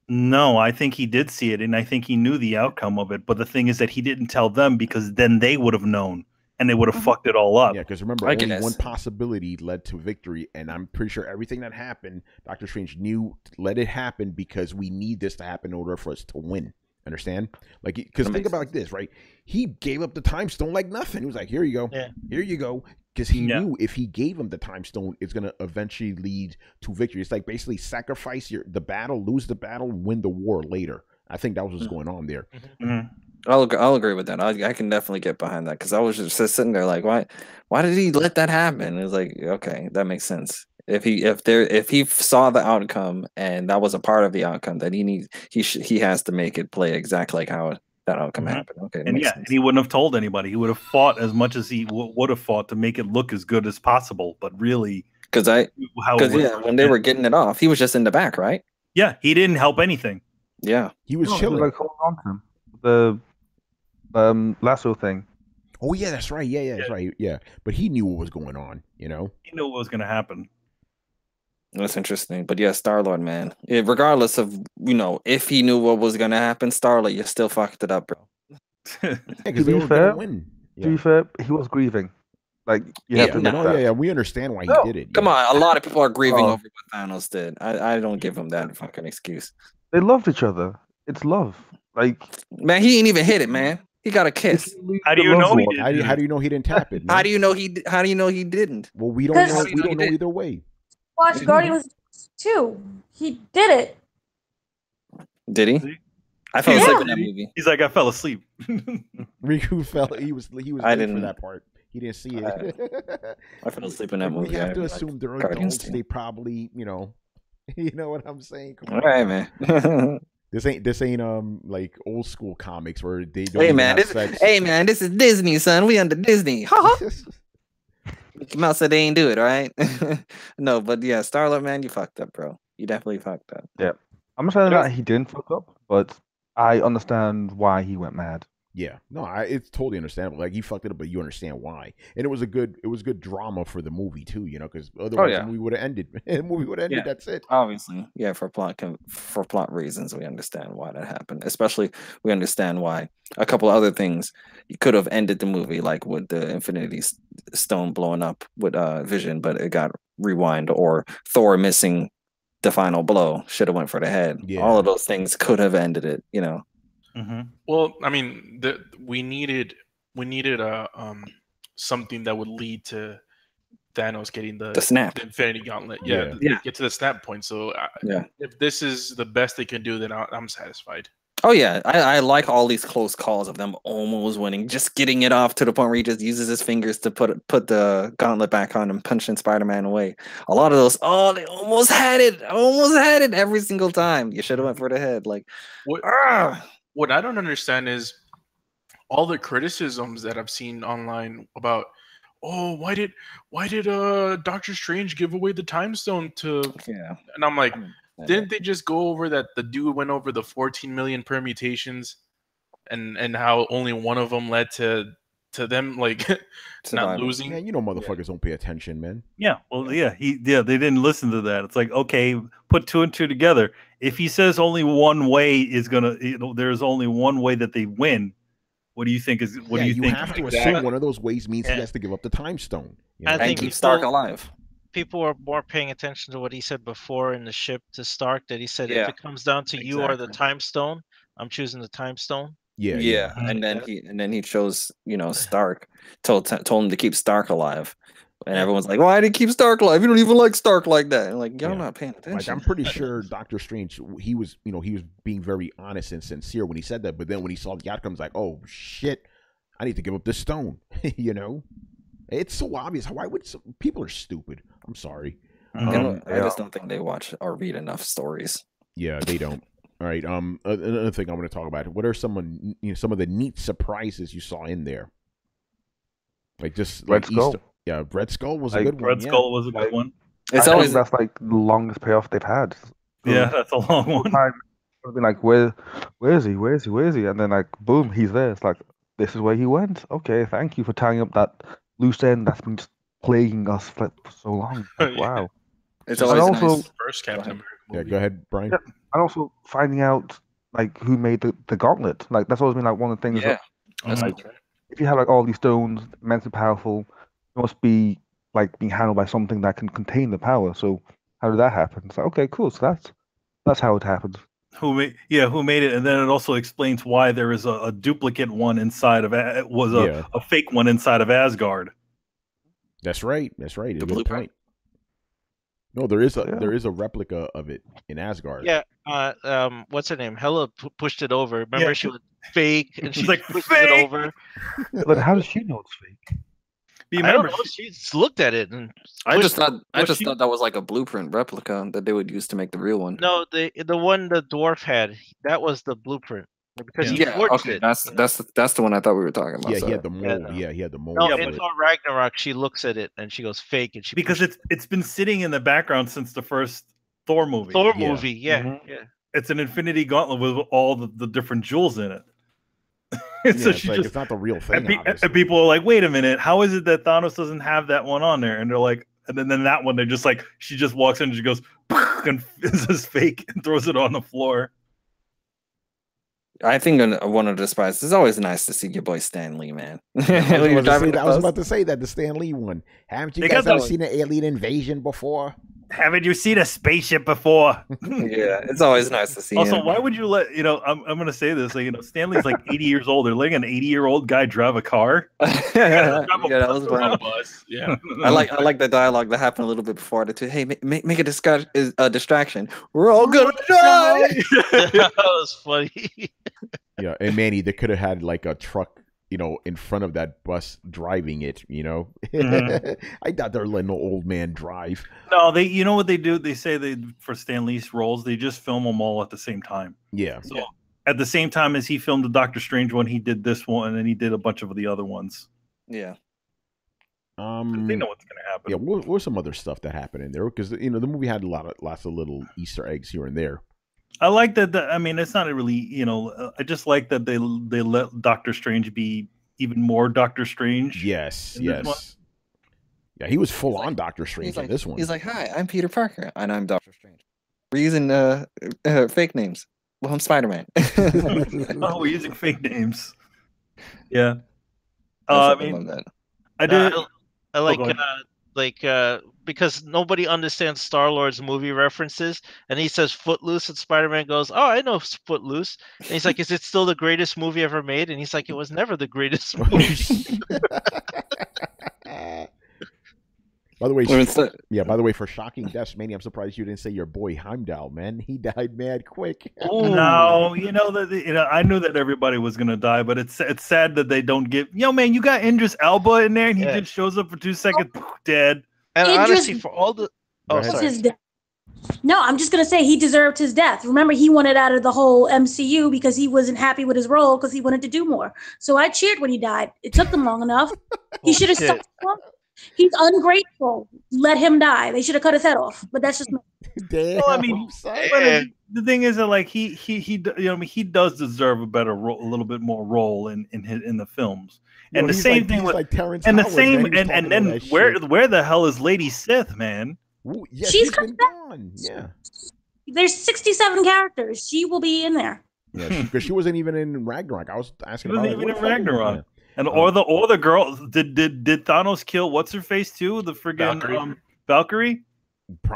No, I think he did see it, and I think he knew the outcome of it. But the thing is that he didn't tell them, because then they would have known, and they would have fucked it all up. Yeah, because remember, I only guess. one possibility led to victory, and I'm pretty sure everything that happened, Doctor Strange knew, let it happen because we need this to happen in order for us to win. Understand? Like, because That think makes about it like this, right? He gave up the time stone like nothing. He was like, "Here you go, Yeah. here you go," because he Yeah. knew if he gave him the time stone, it's gonna eventually lead to victory. It's like basically sacrifice the battle, lose the battle, win the war later. I think that was what's going on there. Mhm. I'll agree with that. I can definitely get behind that, because I was just sitting there like, why did he let that happen? It was like, okay, that makes sense. If he saw the outcome and that was a part of the outcome, then he has to make it play exactly like how that outcome Mhm. happened. Okay, that And makes yeah, sense. and he wouldn't have told anybody. He would have fought as much as he would have fought to make it look as good as possible. But really, Because how it was, when they were getting it off, he was just in the back, right? yeah, he didn't help anything. Yeah. He was No, he chilling. like holding on to him. The lasso thing. Oh yeah, that's right. Yeah, that's right. Yeah, but he knew what was going on. He knew what was going to happen. That's interesting. But yeah, Star-Lord, man. Regardless of, if he knew what was gonna happen, Star-Lord, you still fucked it up, bro. Yeah, To because they be were fair- gonna win. To be Yeah. fair, he was grieving. Like you Yeah, have to no, admit No, that. yeah, we understand why he No, did it. Come yeah. on, a lot of people are grieving Oh. over what Thanos did. I don't give him that fucking excuse. They loved each other. It's love. Like Man, he ain't even hit it, man. He got a kiss. How do you know he did? How do you know he didn't tap it? Man? How do you know he didn't? Well, we don't Because- know. How do you We know don't he know did? either way. Watch Guardians 2. He did it. Did he? See? I fell Yeah. asleep in that movie. He's like, I fell asleep. Riku fell. He was I late for didn't- that part. He didn't see it. I fell asleep in that movie. We have to I- assume they're Guardians adults. too. They probably, you know what I'm saying. Come All on. right, man. This ain't like old school comics where they don't Hey even man, have this sex. hey man, this is Disney, son. We under Disney. Ha ha. Mickey Mouse said they ain't do it, all right? No, but yeah, Star-Lord, man, you fucked up, bro. You definitely fucked up. I'm not saying But it that he didn't fuck up, but I understand why he went mad. Yeah, no, it's totally understandable. Like he fucked it up, but you understand why. And it was good drama for the movie too, because otherwise yeah. the movie would have ended. The movie would have ended. Yeah. That's it. Obviously, yeah, for plot reasons, we understand why that happened. Especially, we understand why a couple other things could have ended the movie, like with the Infinity Stone blowing up with Vision, but it got rewind, or Thor missing the final blow, should have went for the head. Yeah. All of those things could have ended it. Mm-hmm. Well, I mean, we needed a something that would lead to Thanos getting the snap. the Infinity Gauntlet. Yeah. Get to the snap point. So Yeah. if this is the best they can do, then I'm satisfied. Oh yeah, I like all these close calls of them almost winning, just getting it off to the point where he just uses his fingers to put the gauntlet back on and punching Spider-Man away. A lot of those, they almost had it every single time. You should have went for the head. Like, What I don't understand is all the criticisms that I've seen online about, why did Doctor Strange give away the time stone to? Yeah, and I'm like. Didn't they just go over that the dude went over the 14 million permutations and how only one of them led to them like not losing? Man, you know motherfuckers don't pay attention, man. Yeah, well, they didn't listen to that. It's like, okay, put 2 and 2 together. If he says only one way is gonna, there's only one way that they win. What do you think is? What do you think? You have to assume one of those ways means he has to give up the time stone. You know? I think keep Stark alive. People are more paying attention to what he said before in the ship to Stark. That he said, if it comes down to you or the time stone, I'm choosing the time stone. Yeah. And then he chose, Stark. Told him to keep Stark alive. And everyone's like, why did he keep Stark alive? You don't even like Stark like that. And like, y'all not paying attention. Like, I'm pretty sure Doctor Strange, he was being very honest and sincere when he said that. But then when he saw the outcomes, like, oh shit, I need to give up this stone. It's so obvious. Why would people are stupid? I'm sorry. I just don't think they watch or read enough stories. Yeah, they don't. All right. Another thing I want to talk about. What are some of the neat surprises you saw in there? Like just Red like Skull. Easter. Yeah, Red Skull was a good one. Red Skull was a good one. It's I always think that's like the longest payoff they've had. Yeah, that's a long one. I've been like, where is he? Where is he? Where is he? And then like, boom, he's there. It's like, this is where he went. Okay, thank you for tying up that loose end that's been just plaguing us for so long. Like, wow. It's And always also, nice. First Captain America movie. Yeah, go ahead, Brian. Yeah. And also finding out like who made the gauntlet. Like that's always been like one of the things. Yeah. That, like, if you have like all these stones, immensely powerful, it must be like being handled by something that can contain the power. So how did that happen? It's like, okay, cool. So that's how it happens. Who made it, and then it also explains why there is a duplicate one inside of a fake one inside of Asgard. That's right. That's right. The Good blueprint? point. No, there is a replica of it in Asgard. Yeah. What's her name? Hela pushed it over. Remember, she was fake, and she like, pushed fake! it over. But how does she know it's fake? I don't know. She looked at it and I just thought she- that was like a blueprint replica that they would use to make the real one. no, the one the dwarf had, that was the blueprint because he forged it. That's the one I thought we were talking about. Yeah, he sorry. had the mold. Yeah, he had the mold. No, for in it. Thor Ragnarok, she looks at it and she goes fake, and she Because it's been sitting in the background since the first Thor movie. Thor Yeah. movie, yeah, Mhm. yeah. It's an Infinity Gauntlet with all the different jewels in it. Yeah, So it's she like, just it's not the real thing. and obviously. people are like, wait a minute, how is it that Thanos doesn't have that one on there? And they're like, and then that one, they're just like, she just walks in and she goes, and this is fake, and throws it on the floor. I think one of the spies. It's always nice to see your boy Stan Lee, man. I When you're driving the was bus. about to say that the Stan Lee one. Haven't you They guys got ever that- seen an alien invasion before? Haven't you seen a spaceship before? Yeah, it's always nice to see Also, him. why would you let I'm gonna say this? Like, Stanley's like 80 years old. They're letting an 80-year-old guy drive a car. Yeah, that was On a funny. bus. Yeah. I like the dialogue that happened a little bit before the two. Hey, make a distraction. We're all gonna die. That was funny. Yeah, and Manny, they could have had like a truck, in front of that bus driving it. I doubt they're letting an old man drive. No, you know what they do? They say for Stan Lee's roles, they just film them all at the same time. Yeah, So at the same time as he filmed the Doctor Strange one, he did this one, and he did a bunch of the other ones. Yeah. They know what's gonna happen. Yeah, what was some other stuff that happened in there? Because the movie had lots of little Easter eggs here and there. I like that. It's not really, I just like that they let Doctor Strange be even more Doctor Strange. Yes, in this one. yes. Yeah, he was full on Doctor Strange in this one. He's like, "Hi, I'm Peter Parker, and I'm Doctor Strange. We're using fake names. Well, I'm Spider-Man." Oh, we're using fake names. Yeah. I I love that. I did. I like go because nobody understands Star-Lord's movie references, and he says Footloose, and Spider-Man goes, "Oh, I know Footloose," and he's like, "Is it still the greatest movie ever made?" And he's like, "It was never the greatest movie." By the way, Well, it's the- by the way, for shocking deaths, Manny, I'm surprised you didn't say your boy Heimdall, man. He died mad quick. No, I knew that everybody was gonna die, but it's sad that they don't give. Man, you got Idris Elba in there, and he Yeah. just shows up for 2 seconds, dead. And Idris- honestly, for all the Go oh, ahead. was sorry. his death. No, I'm just gonna say he deserved his death. Remember, he wanted out of the whole MCU because he wasn't happy with his role because he wanted to do more. So I cheered when he died. It took them long enough. He should have Bullshit. stopped. He's ungrateful. Let him die. They should have cut his head off. But that's just me. Damn, Well, I mean, son. But Yeah. the thing is that like he does deserve a better role, a little bit more role in the films. Yo, And the he's same like, thing he's with like Terrence and the Howard, same man. He was and talking then all that shit. where the hell is Lady Sith, man? Ooh, yeah, She's she's coming been gone. Yeah. There's 67 characters. She will be in there. Yeah, because she wasn't even in Ragnarok. I was She asking wasn't about even it. in What the fuck? Ragnarok. Yeah. And or the girl did Thanos kill what's her face too? The friggin' Valkyrie. Valkyrie?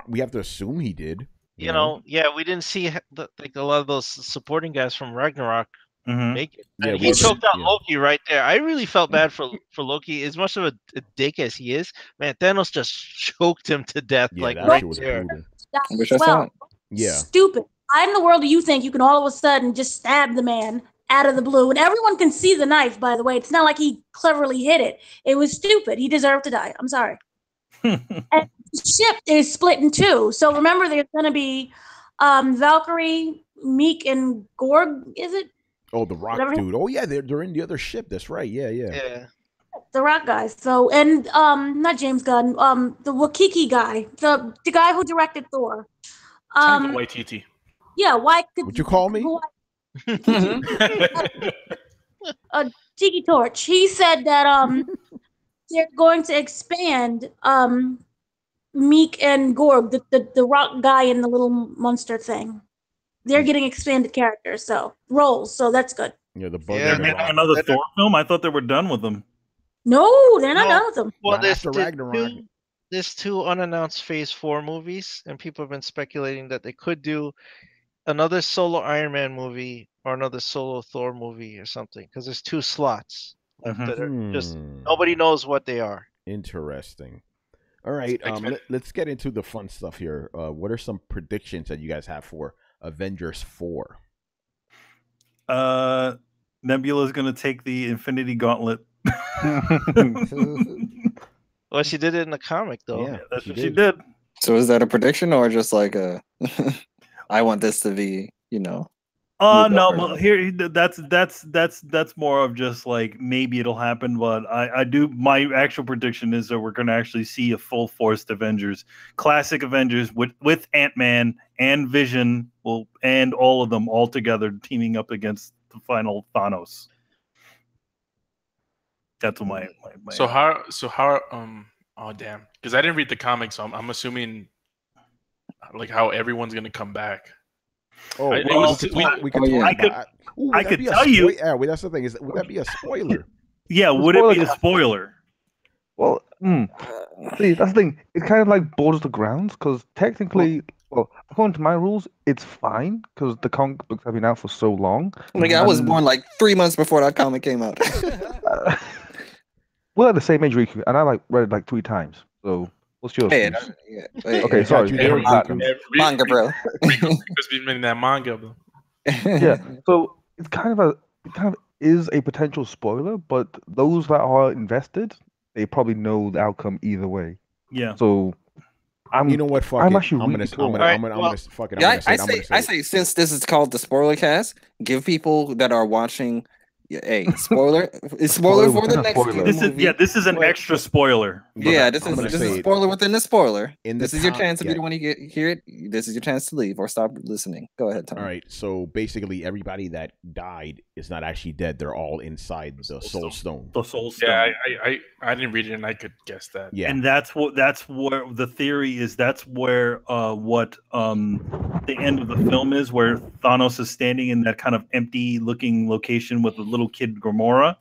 We have to assume he did. We didn't see like a lot of those supporting guys from Ragnarok Mhm. make it. Yeah, And we he haven't- choked out yeah. Loki right there. I really felt bad for Loki. As much of a dick as he is, man, Thanos just choked him to death, Yeah, like that right shit was there. brutal. I wish I saw Well, it. Yeah. stupid. Why in the world do you think you can all of a sudden just stab the man out of the blue? And everyone can see the knife, by the way. It's not like he cleverly hit it. It was stupid. He deserved to die. I'm sorry. And the ship is split in two. So remember, there's going to be Valkyrie, Meek, and Gorg, is it? Oh, the Rock Whatever. dude. Oh, yeah, they're in the other ship. That's right. Yeah. Yeah. The Rock guys. So, and not James Gunn, the Wakiki guy, the guy who directed Thor. Taika Waititi. Yeah, why could Would you call me? Tiki Torch. He said that they're going to expand Meek and Gorg, the rock guy and the little monster thing. They're getting expanded characters, so roles, so that's good. Yeah, the bug. Yeah, and the Making Rock. another Thor film? I thought they were done with them. No, they're not No. done with them. Well, Not after Ragnarok. There's two unannounced Phase 4 movies, and people have been speculating that they could do another solo Iron Man movie or another solo Thor movie or something, because there's two slots left Mhm. that are just Hmm. nobody knows what they are. Interesting. All right, let's get into the fun stuff here. What are some predictions that you guys have for Avengers 4? Nebula's gonna take the Infinity Gauntlet. Well, she did it in the comic though. Yeah, That's what she did. So is that a prediction or just like a? I want this to be, No, Whatever. well, here that's more of just like maybe it'll happen, but I do. My actual prediction is that we're going to actually see a full forced Avengers, classic Avengers with Ant-Man and Vision, and all of them all together teaming up against the final Thanos. That's what my So how oh damn, because I didn't read the comics, so I'm assuming like how everyone's gonna come back. Oh, I- it well, was- we could oh, talk yeah. I could- about- Ooh, would I that could be a tell you- Yeah, well, that's the thing. Would that be a spoiler? yeah. The Would it be spoiler- a spoiler? Well, see, that's the thing. It kind of like borders the grounds because technically, well, according to my rules, it's fine because the comic books have been out for so long. oh my god, I was born like 3 months before that comic came out. We're at the same age, Riku, and I like read it like 3 times. So what's yours? Hey, Bruce? hey, Okay, got sorry. you Hey, there, Riku. Riku. manga, bro. Because we've been in that manga, bro. Yeah. So it kind of is a potential spoiler, but those that are invested, they probably know the outcome either way. Yeah. So You know what? Fuck I'm it. actually I'm really gonna, cool. I'm gonna, Alright, I'm gonna, I'm well- gonna, fuck it. I'm Yeah, gonna say I it. I'm gonna say, say it. since this is called the spoiler cast, give people that are watching, spoiler for the next Spoiler. movie. This is an Wait. extra spoiler. Yeah, I'm this gonna is say a it. spoiler within the spoiler. In the This is your top- chance if yeah. you don't want to hear it. This is your chance to leave or stop listening. Go ahead, Tom. All right. So basically, everybody that died is not actually dead. They're all inside the Soul Stone. The Soul Stone. Yeah, I didn't read it and I could guess that. Yeah. And that's where the theory is. That's where what the end of the film is, where Thanos is standing in that kind of empty looking location with the little kid Gamora.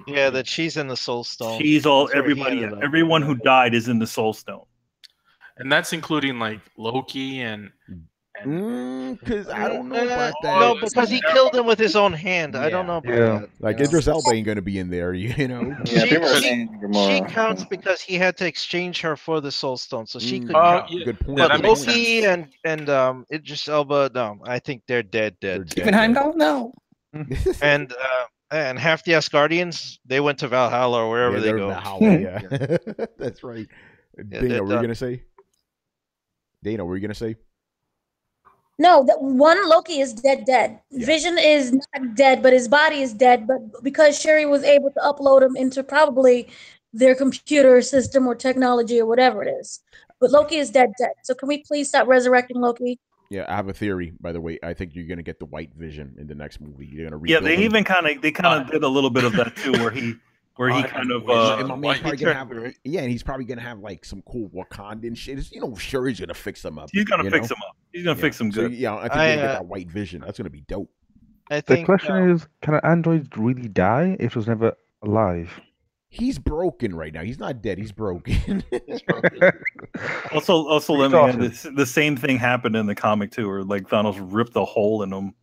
Yeah, that she's in the Soul Stone. She's all That's where he everybody, ended up. everyone who died is in the Soul Stone. And that's including like Loki and Because I don't know about No, that. because he killed him with his own hand. I don't know about Yeah. that. Like you know? Idris Elba ain't gonna be in there, you know. Yeah, She- people are she- saying She Gamora. counts because he had to exchange her for the Soul Stone, so she could Mm, count. yeah, Good point. But that good makes point. Loki sense. and Idris Elba, no, I think they're dead. They're Stephen dead. Heimdall? No. And half the Asgardians, they went to Valhalla or wherever Yeah, they they're go. Valhalla, yeah. That's right. Yeah, Dana, they're what were you done. gonna say? Dana, what were you gonna say? No, that one Loki is dead. Yeah. Vision is not dead, but his body is dead. But because Sherry was able to upload him into probably their computer system or technology or whatever it is. But Loki is dead. So can we please stop resurrecting Loki? Yeah, I have a theory, by the way. I think you're gonna get the White Vision in the next movie. You're gonna Yeah, rebuild they him. even kind of did a little bit of that too, where he kind of And my man's White probably gonna have, Vision, right? yeah, and he's probably gonna have like some cool Wakandan shit. It's, sure he's gonna fix him up. he's gonna you fix know? him up. He's gonna Yeah. fix him So good. yeah, I think I, you're gonna get uh, that White Vision. That's gonna be dope. I The think question is, can an android really die if it was never alive? He's broken right now. He's not dead. He's broken. Also, let me add Exhausted. this: the same thing happened in the comic too, where like Thanos ripped a hole in him.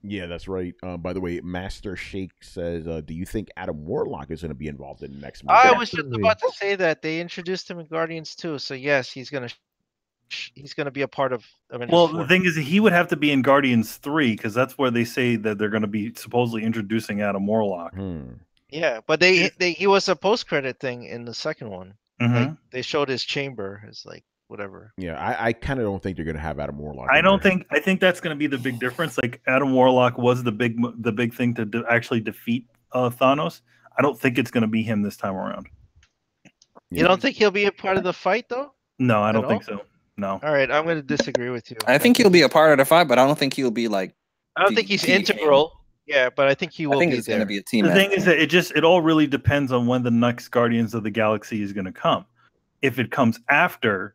Yeah, that's right. By the way, Master Shake says, "Do you think Adam Warlock is going to be involved in the next movie?" I was just Definitely. about to say that they introduced him in Guardians too. So yes, he's gonna be a part of Avengers Well, 4. the thing is, he would have to be in Guardians 3 because that's where they say that they're going to be supposedly introducing Adam Warlock. Yeah, but he was a post credit thing in the second one. Mhm. Like they showed his chamber as like whatever. Yeah, I kind of don't think they're going to have Adam Warlock. I in don't there. think. I think that's going to be the big difference. Like Adam Warlock was the big thing to actually defeat Thanos. I don't think it's going to be him this time around. You don't think he'll be a part of the fight though? No, I don't At think so. No. All right, I'm going to disagree with you. I think he'll be a part of the fight, but I don't think he'll be like. I don't think he's the- integral. Yeah, but I think he will I think be it's there. going to be a team. The thing effort. is that it all really depends on when the next Guardians of the Galaxy is going to come. If it comes after,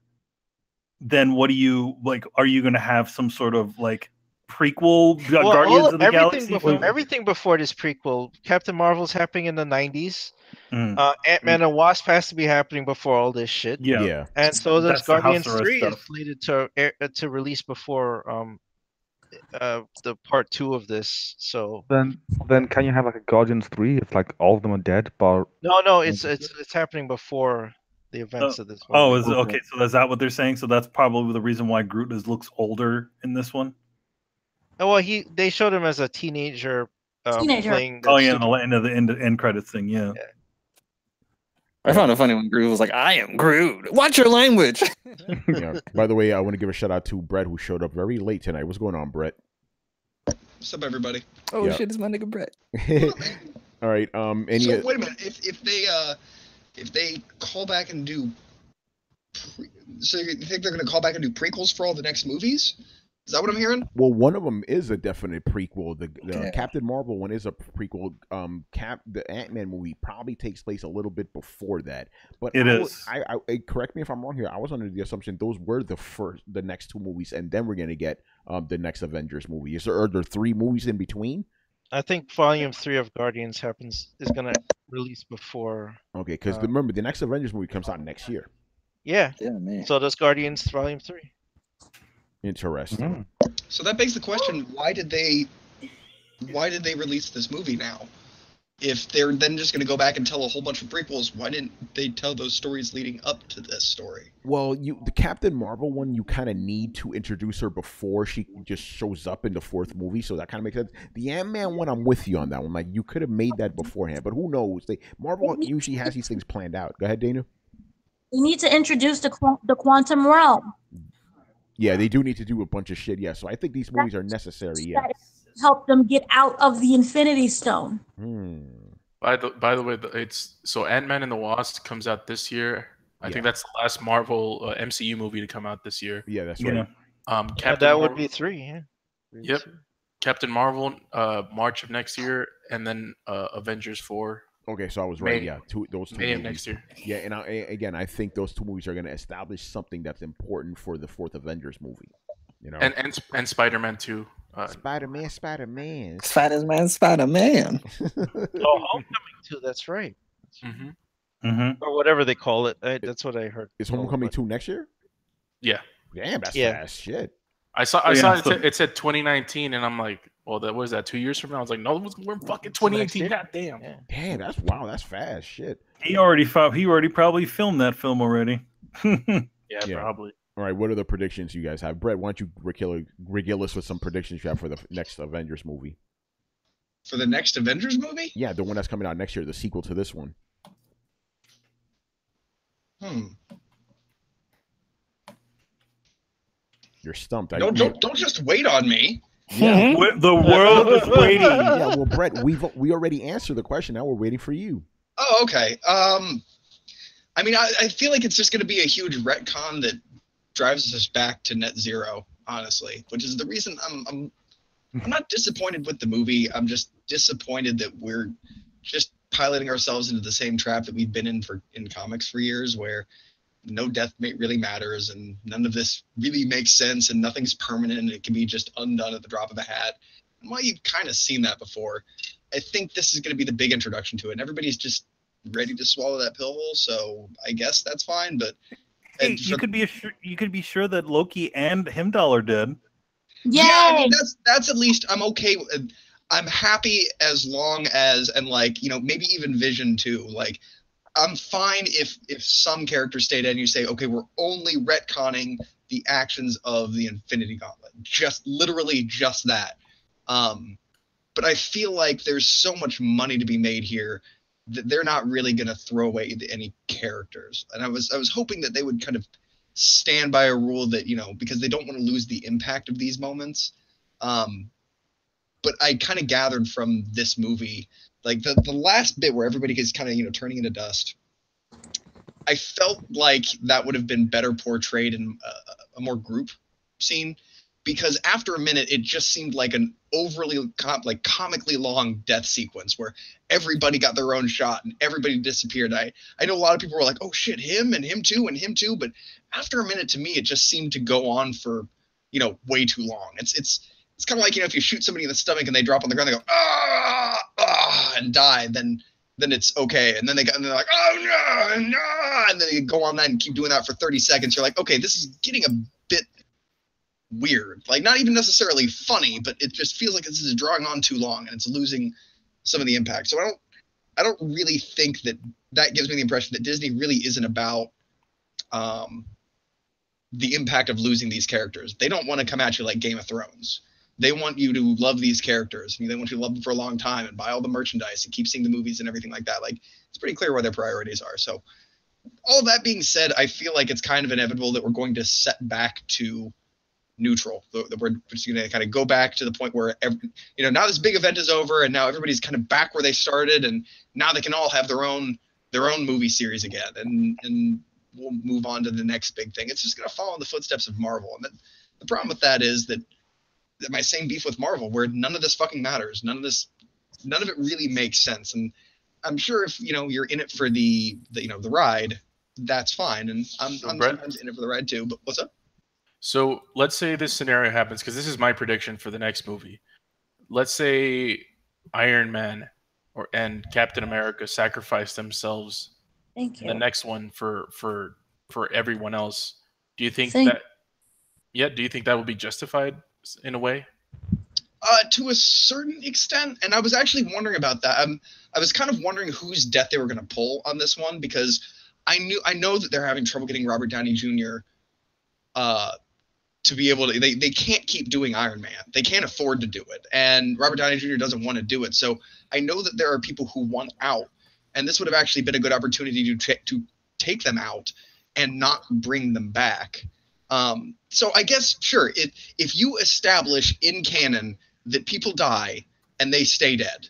then what do you like? Are you going to have some sort of like prequel Guardians of the Galaxy? film? Everything before this prequel, Captain Marvel's happening in the 90s. Mm. Ant-Man and Wasp has to be happening before all this shit. Yeah. And so does That's the House Guardians Arrest 3 is stuff. slated to release before the part 2 of this. So Then can you have like a Guardians 3 if like all of them are dead? But no, it's happening before the events of this movie. Oh, is it okay? So is that what they're saying? So that's probably the reason why Groot looks older in this one. Oh, well, they showed him as a teenager, playing. Oh yeah, in the end credits thing. Yeah. I found it funny when Groot was like, "I am Groot. Watch your language." Yeah. By the way, I want to give a shout out to Brett who showed up very late tonight. What's going on, Brett? What's up, everybody? Oh Yeah. shit, it's my nigga Brett. All right. Any? So wait a minute. If they call back and do, so you think they're going to call back and do prequels for all the next movies? Is that what I'm hearing? Well, one of them is a definite prequel. The Yeah. Captain Marvel one is a prequel. The Ant-Man movie probably takes place a little bit before that. But It I is. correct me if I'm wrong here. I was under the assumption those were the next two movies, and then we're gonna get the next Avengers movie. Are there 3 movies in between? I think Volume 3 of Guardians is gonna release before. Okay, because remember the next Avengers movie comes out next year. Yeah. Yeah, man. So does Guardians Volume 3. Interesting. So that begs the question: why did they release this movie now? If they're then just going to go back and tell a whole bunch of prequels, why didn't they tell those stories leading up to this story? Well, the Captain Marvel one, you kind of need to introduce her before she just shows up in the 4th movie, so that kind of makes sense. The Ant-Man one, I'm with you on that one. Like, you could have made that beforehand, but who knows? Marvel usually has these things planned out. Go ahead, Dana. We need to introduce the quantum realm. Yeah, they do need to do a bunch of shit. Yeah, so I think these movies are necessary. Yeah. Help them get out of the Infinity Stone. By the way, it's so Ant-Man and the Wasp comes out this year. I think that's the last Marvel MCU movie to come out this year. Yeah, that's right. Captain that Marvel, would be 3. Yeah. Yep. Captain Marvel, March of next year, and then Avengers 4. Okay, so I was right. May- Yeah, those 2 May of movies. next year. Yeah, and again, I think those 2 movies are going to establish something that's important for the 4th Avengers movie. You know, And Spider-Man 2. Spider-Man. Spider-Man. Oh, Homecoming too. That's right. Or whatever they call it. That's what I heard. Is Homecoming 2 next year? Yeah. Damn, that's Yeah. fast shit. I saw yeah, it said 2019, and I'm like, well, that was that 2 years from now. I was like, no, we're fucking 2018. God damn. Yeah. Damn, that's fast. Shit. he already probably filmed that film already. Yeah, Yeah. probably. All right, what are the predictions you guys have? Brett, why don't you regale us with some predictions you have for the next Avengers movie? For the next Avengers movie? Yeah, the one that's coming out next year, the sequel to this one. You're stumped. Don't just wait on me. Yeah. The world is waiting. Yeah, well, Brett, we already answered the question. Now we're waiting for you. Oh, okay. I mean, I feel like it's just going to be a huge retcon that drives us back to net zero, honestly, which is the reason I'm not disappointed with the movie. I'm just disappointed that we're just piloting ourselves into the same trap that we've been in comics for years, where no death really matters and none of this really makes sense and nothing's permanent and it can be just undone at the drop of a hat. And while you've kind of seen that before, I think this is going to be the big introduction to it. And everybody's just ready to swallow that pill hole, so I guess that's fine. But hey, you could be sure that Loki and Heimdall are dead. Yay! Yeah, I mean, that's at least I'm okay with. I'm happy as long as, and like, you know, maybe even Vision too. Like, I'm fine if some characters stay dead and you say, okay, we're only retconning the actions of the Infinity Gauntlet, just literally just that. But I feel like there's so much money to be made here that they're not really going to throw away any characters. And I was hoping that they would kind of stand by a rule that, you know, because they don't want to lose the impact of these moments. But I kind of gathered from this movie, like the last bit where everybody is kind of, you know, turning into dust. I felt like that would have been better portrayed in a more group scene, because after a minute, it just seemed like an overly comically long death sequence where everybody got their own shot and everybody disappeared. I know a lot of people were like, oh shit, him and him too and him too. But after a minute, to me, it just seemed to go on for, you know, way too long. It's kind of like, you know, if you shoot somebody in the stomach and they drop on the ground, they go, and die, then it's okay. And then they're like, oh no, and then you go on that and keep doing that for 30 seconds. You're like, okay, this is getting a bit weird. Like, not even necessarily funny, but it just feels like this is drawing on too long and it's losing some of the impact. So I don't really think that gives me the impression that Disney really isn't about the impact of losing these characters. They don't want to come at you like Game of Thrones. They want you to love these characters. They want you to love them for a long time and buy all the merchandise and keep seeing the movies and everything like that. Like, it's pretty clear where their priorities are. So all that being said, I feel like it's kind of inevitable that we're going to set back to neutral. That we're just going to kind of go back to the point where, now this big event is over and now everybody's kind of back where they started, and now they can all have their own movie series again, and we'll move on to the next big thing. It's just going to follow in the footsteps of Marvel. And the problem with that is that my same beef with Marvel, where none of this fucking matters. None of it really makes sense. And I'm sure if, you're in it for the ride, that's fine. And I'm sometimes in it for the ride too. But what's up? So let's say this scenario happens, because this is my prediction for the next movie. Let's say Iron Man and Captain America sacrifice themselves Thank in you. the next one for everyone else. Do you think Thank- that? Yeah. Do you think that would be justified in a way? To a certain extent, and I was actually wondering about that. I was kind of wondering whose death they were going to pull on this one, because I know that they're having trouble getting Robert Downey Jr. To be able to. They can't keep doing Iron Man. They can't afford to do it, and Robert Downey Jr. doesn't want to do it. So I know that there are people who want out, and this would have actually been a good opportunity to take them out and not bring them back. So I guess, sure, if you establish in canon that people die and they stay dead,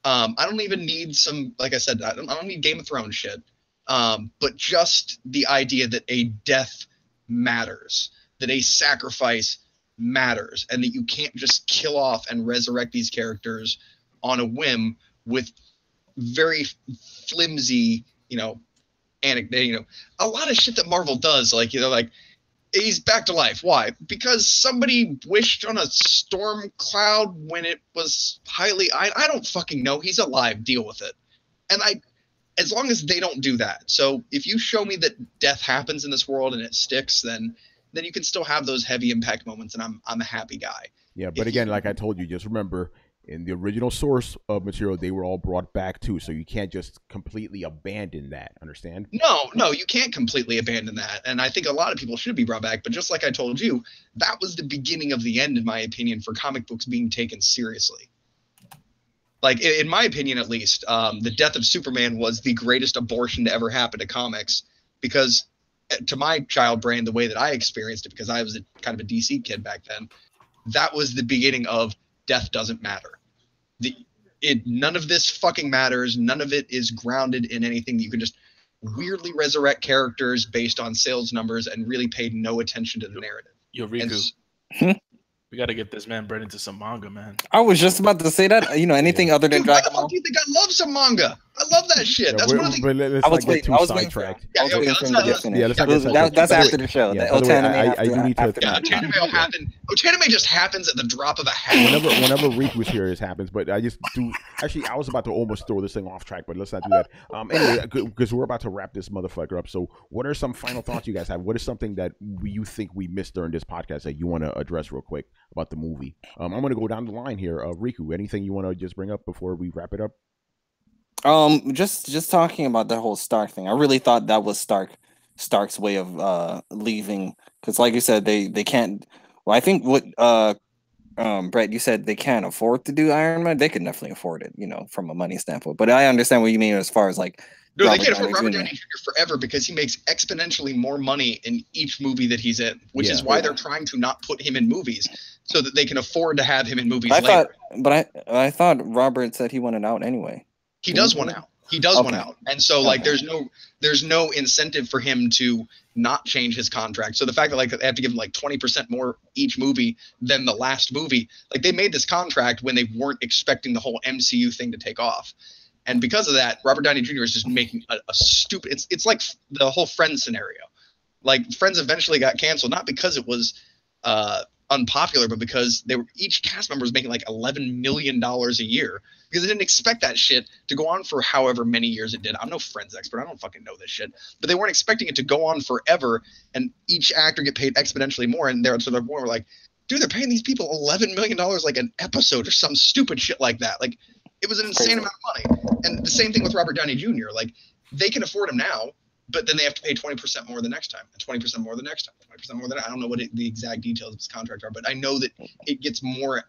I don't even need some, like I said, I don't need Game of Thrones shit, but just the idea that a death matters, that a sacrifice matters, and that you can't just kill off and resurrect these characters on a whim with very flimsy, anecdote, a lot of shit that Marvel does, like he's back to life. Why? Because somebody wished on a storm cloud when it was highly. I don't fucking know. He's alive. Deal with it. And as long as they don't do that. So if you show me that death happens in this world and it sticks, then then you can still have those heavy impact moments, and I'm a happy guy. Yeah, but again, like I told you, just remember in the original source of material, they were all brought back too, so you can't just completely abandon that. Understand? No, you can't completely abandon that, and I think a lot of people should be brought back. But just like I told you, that was the beginning of the end, in my opinion, for comic books being taken seriously. Like, in my opinion, at least, the death of Superman was the greatest abortion to ever happen to comics, because to my child brain, the way that I experienced it, because I was kind of a DC kid back then, that was the beginning of death doesn't matter. None of this fucking matters. None of it is grounded in anything that you can just weirdly resurrect characters based on sales numbers and really pay no attention to the narrative. Yo, Riku, we got to get this man bred into some manga, man. I was just about to say that. Anything other than Dude, why the Dragon fuck Ball. do you think I love some manga? I love that shit. Yeah, That's one of the. let's I was not get waiting- too I was waiting for- sidetracked. I was waiting for him to get finished. Yeah, let's not get sidetracked. That's By the after way- the show. yeah, The by the way, Otanime I do need to- after Yeah, that. Otanime will happen. Otanime just happens at the drop of a hat. Whenever Riku's here, this happens. But I just do. Actually, I was about to almost throw this thing off track, but let's not do that. Anyway, because we're about to wrap this motherfucker up. So, what are some final thoughts you guys have? What is something that you think we missed during this podcast that you want to address real quick about the movie? I'm going to go down the line here. Riku, anything you want to just bring up before we wrap it up? Just talking about that whole Stark thing. I really thought that was Stark's way of leaving, because like you said, they can't. Well, I think what Brett, you said they can't afford to do Iron Man. They could definitely afford it, from a money standpoint. But I understand what you mean as far as like. No, they can't afford Robert Downey Jr. forever because he makes exponentially more money in each movie that he's in, which is why they're trying to not put him in movies so that they can afford to have him in movies later. I thought Robert said he wanted out anyway. He does want out. He does want out. And so like there's no incentive for him to not change his contract. So the fact that like they have to give him like 20% more each movie than the last movie, like they made this contract when they weren't expecting the whole MCU thing to take off. And because of that, Robert Downey Jr. is just making a stupid. It's like the whole Friends scenario. Like Friends eventually got canceled, not because it was unpopular, but because each cast member was making like $11 million a year because they didn't expect that shit to go on for however many years it did. I'm no Friends expert. I don't fucking know this shit, but they weren't expecting it to go on forever and each actor get paid exponentially more. And they're sort of more like, dude, they're paying these people $11 million like an episode or some stupid shit like that. Like it was an insane amount of money. And the same thing with Robert Downey Jr. Like they can afford him now, but then they have to pay 20% more the next time, and 20% more the next time, 20% more. I don't know what the exact details of his contract are, but I know that it gets more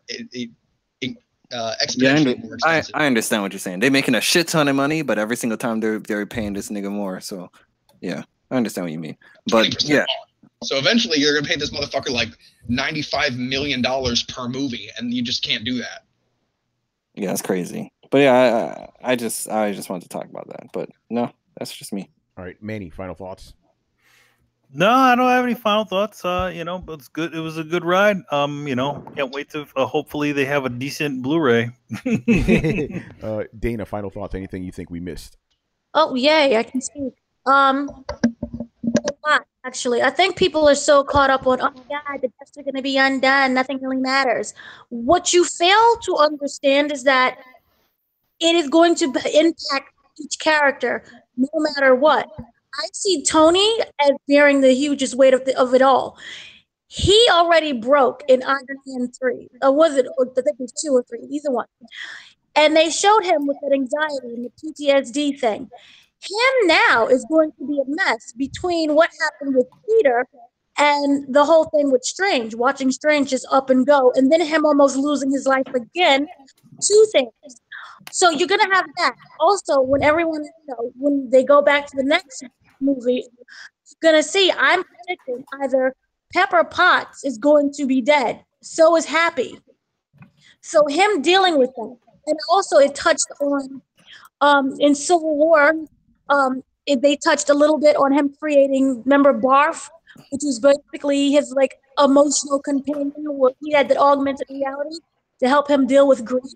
exponentially more expensive. I understand what you're saying. They're making a shit ton of money, but every single time they're paying this nigga more. So yeah, I understand what you mean. But yeah. More. So eventually you're gonna pay this motherfucker like $95 million per movie, and you just can't do that. Yeah, it's crazy. But yeah, I just wanted to talk about that. But no, that's just me. All right, Manny, final thoughts. No, I don't have any final thoughts. But it's good. It was a good ride. Can't wait to. Hopefully, they have a decent Blu-ray. Dana, final thoughts. Anything you think we missed? Oh, yay! I can speak. A lot, actually. I think people are so caught up on, oh my God, the deaths are going to be undone. Nothing really matters. What you fail to understand is that it is going to impact each character, no matter what. I see Tony as bearing the hugest weight of it all. He already broke in Iron Man 3. Or was it? I think it was 2 or 3, either one. And they showed him with that anxiety and the PTSD thing. Him now is going to be a mess between what happened with Peter and the whole thing with Strange, watching Strange just up and go, and then him almost losing his life again. 2 things. So you're going to have that. Also, when when they go back to the next movie, you're going to see, I'm predicting either Pepper Potts is going to be dead. So is Happy. So him dealing with that. And also it touched on, in Civil War, they touched a little bit on him creating, remember Barf, which was basically his like emotional companion where he had that augmented reality to help him deal with grief.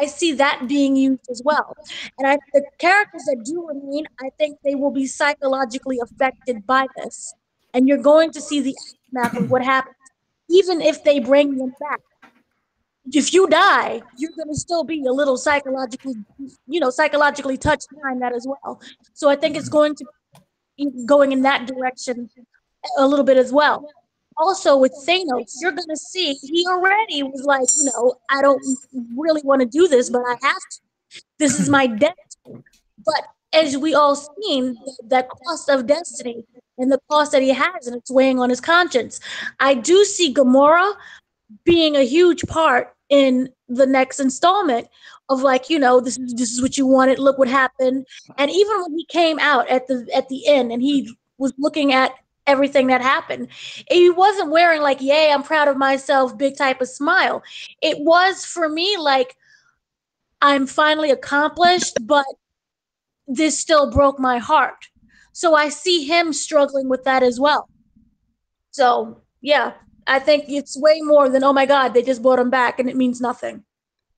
I see that being used as well. And the characters that do remain, I think they will be psychologically affected by this. And you're going to see the aftermath of what happens, even if they bring them back. If you die, you're going to still be a little psychologically touched behind that as well. So I think it's going to be going in that direction a little bit as well. Also with Thanos, you're gonna see he already was like, I don't really want to do this, but I have to. This is my destiny. But as we all seen, that cost of destiny and the cost that he has, and it's weighing on his conscience. I do see Gamora being a huge part in the next installment of like, this is what you wanted, look what happened. And even when he came out at the end and he was looking at everything that happened, he wasn't wearing like, yay, I'm proud of myself, big type of smile. It was for me like, I'm finally accomplished, but this still broke my heart. So I see him struggling with that as well. So yeah, I think it's way more than, oh my God, they just brought him back and it means nothing.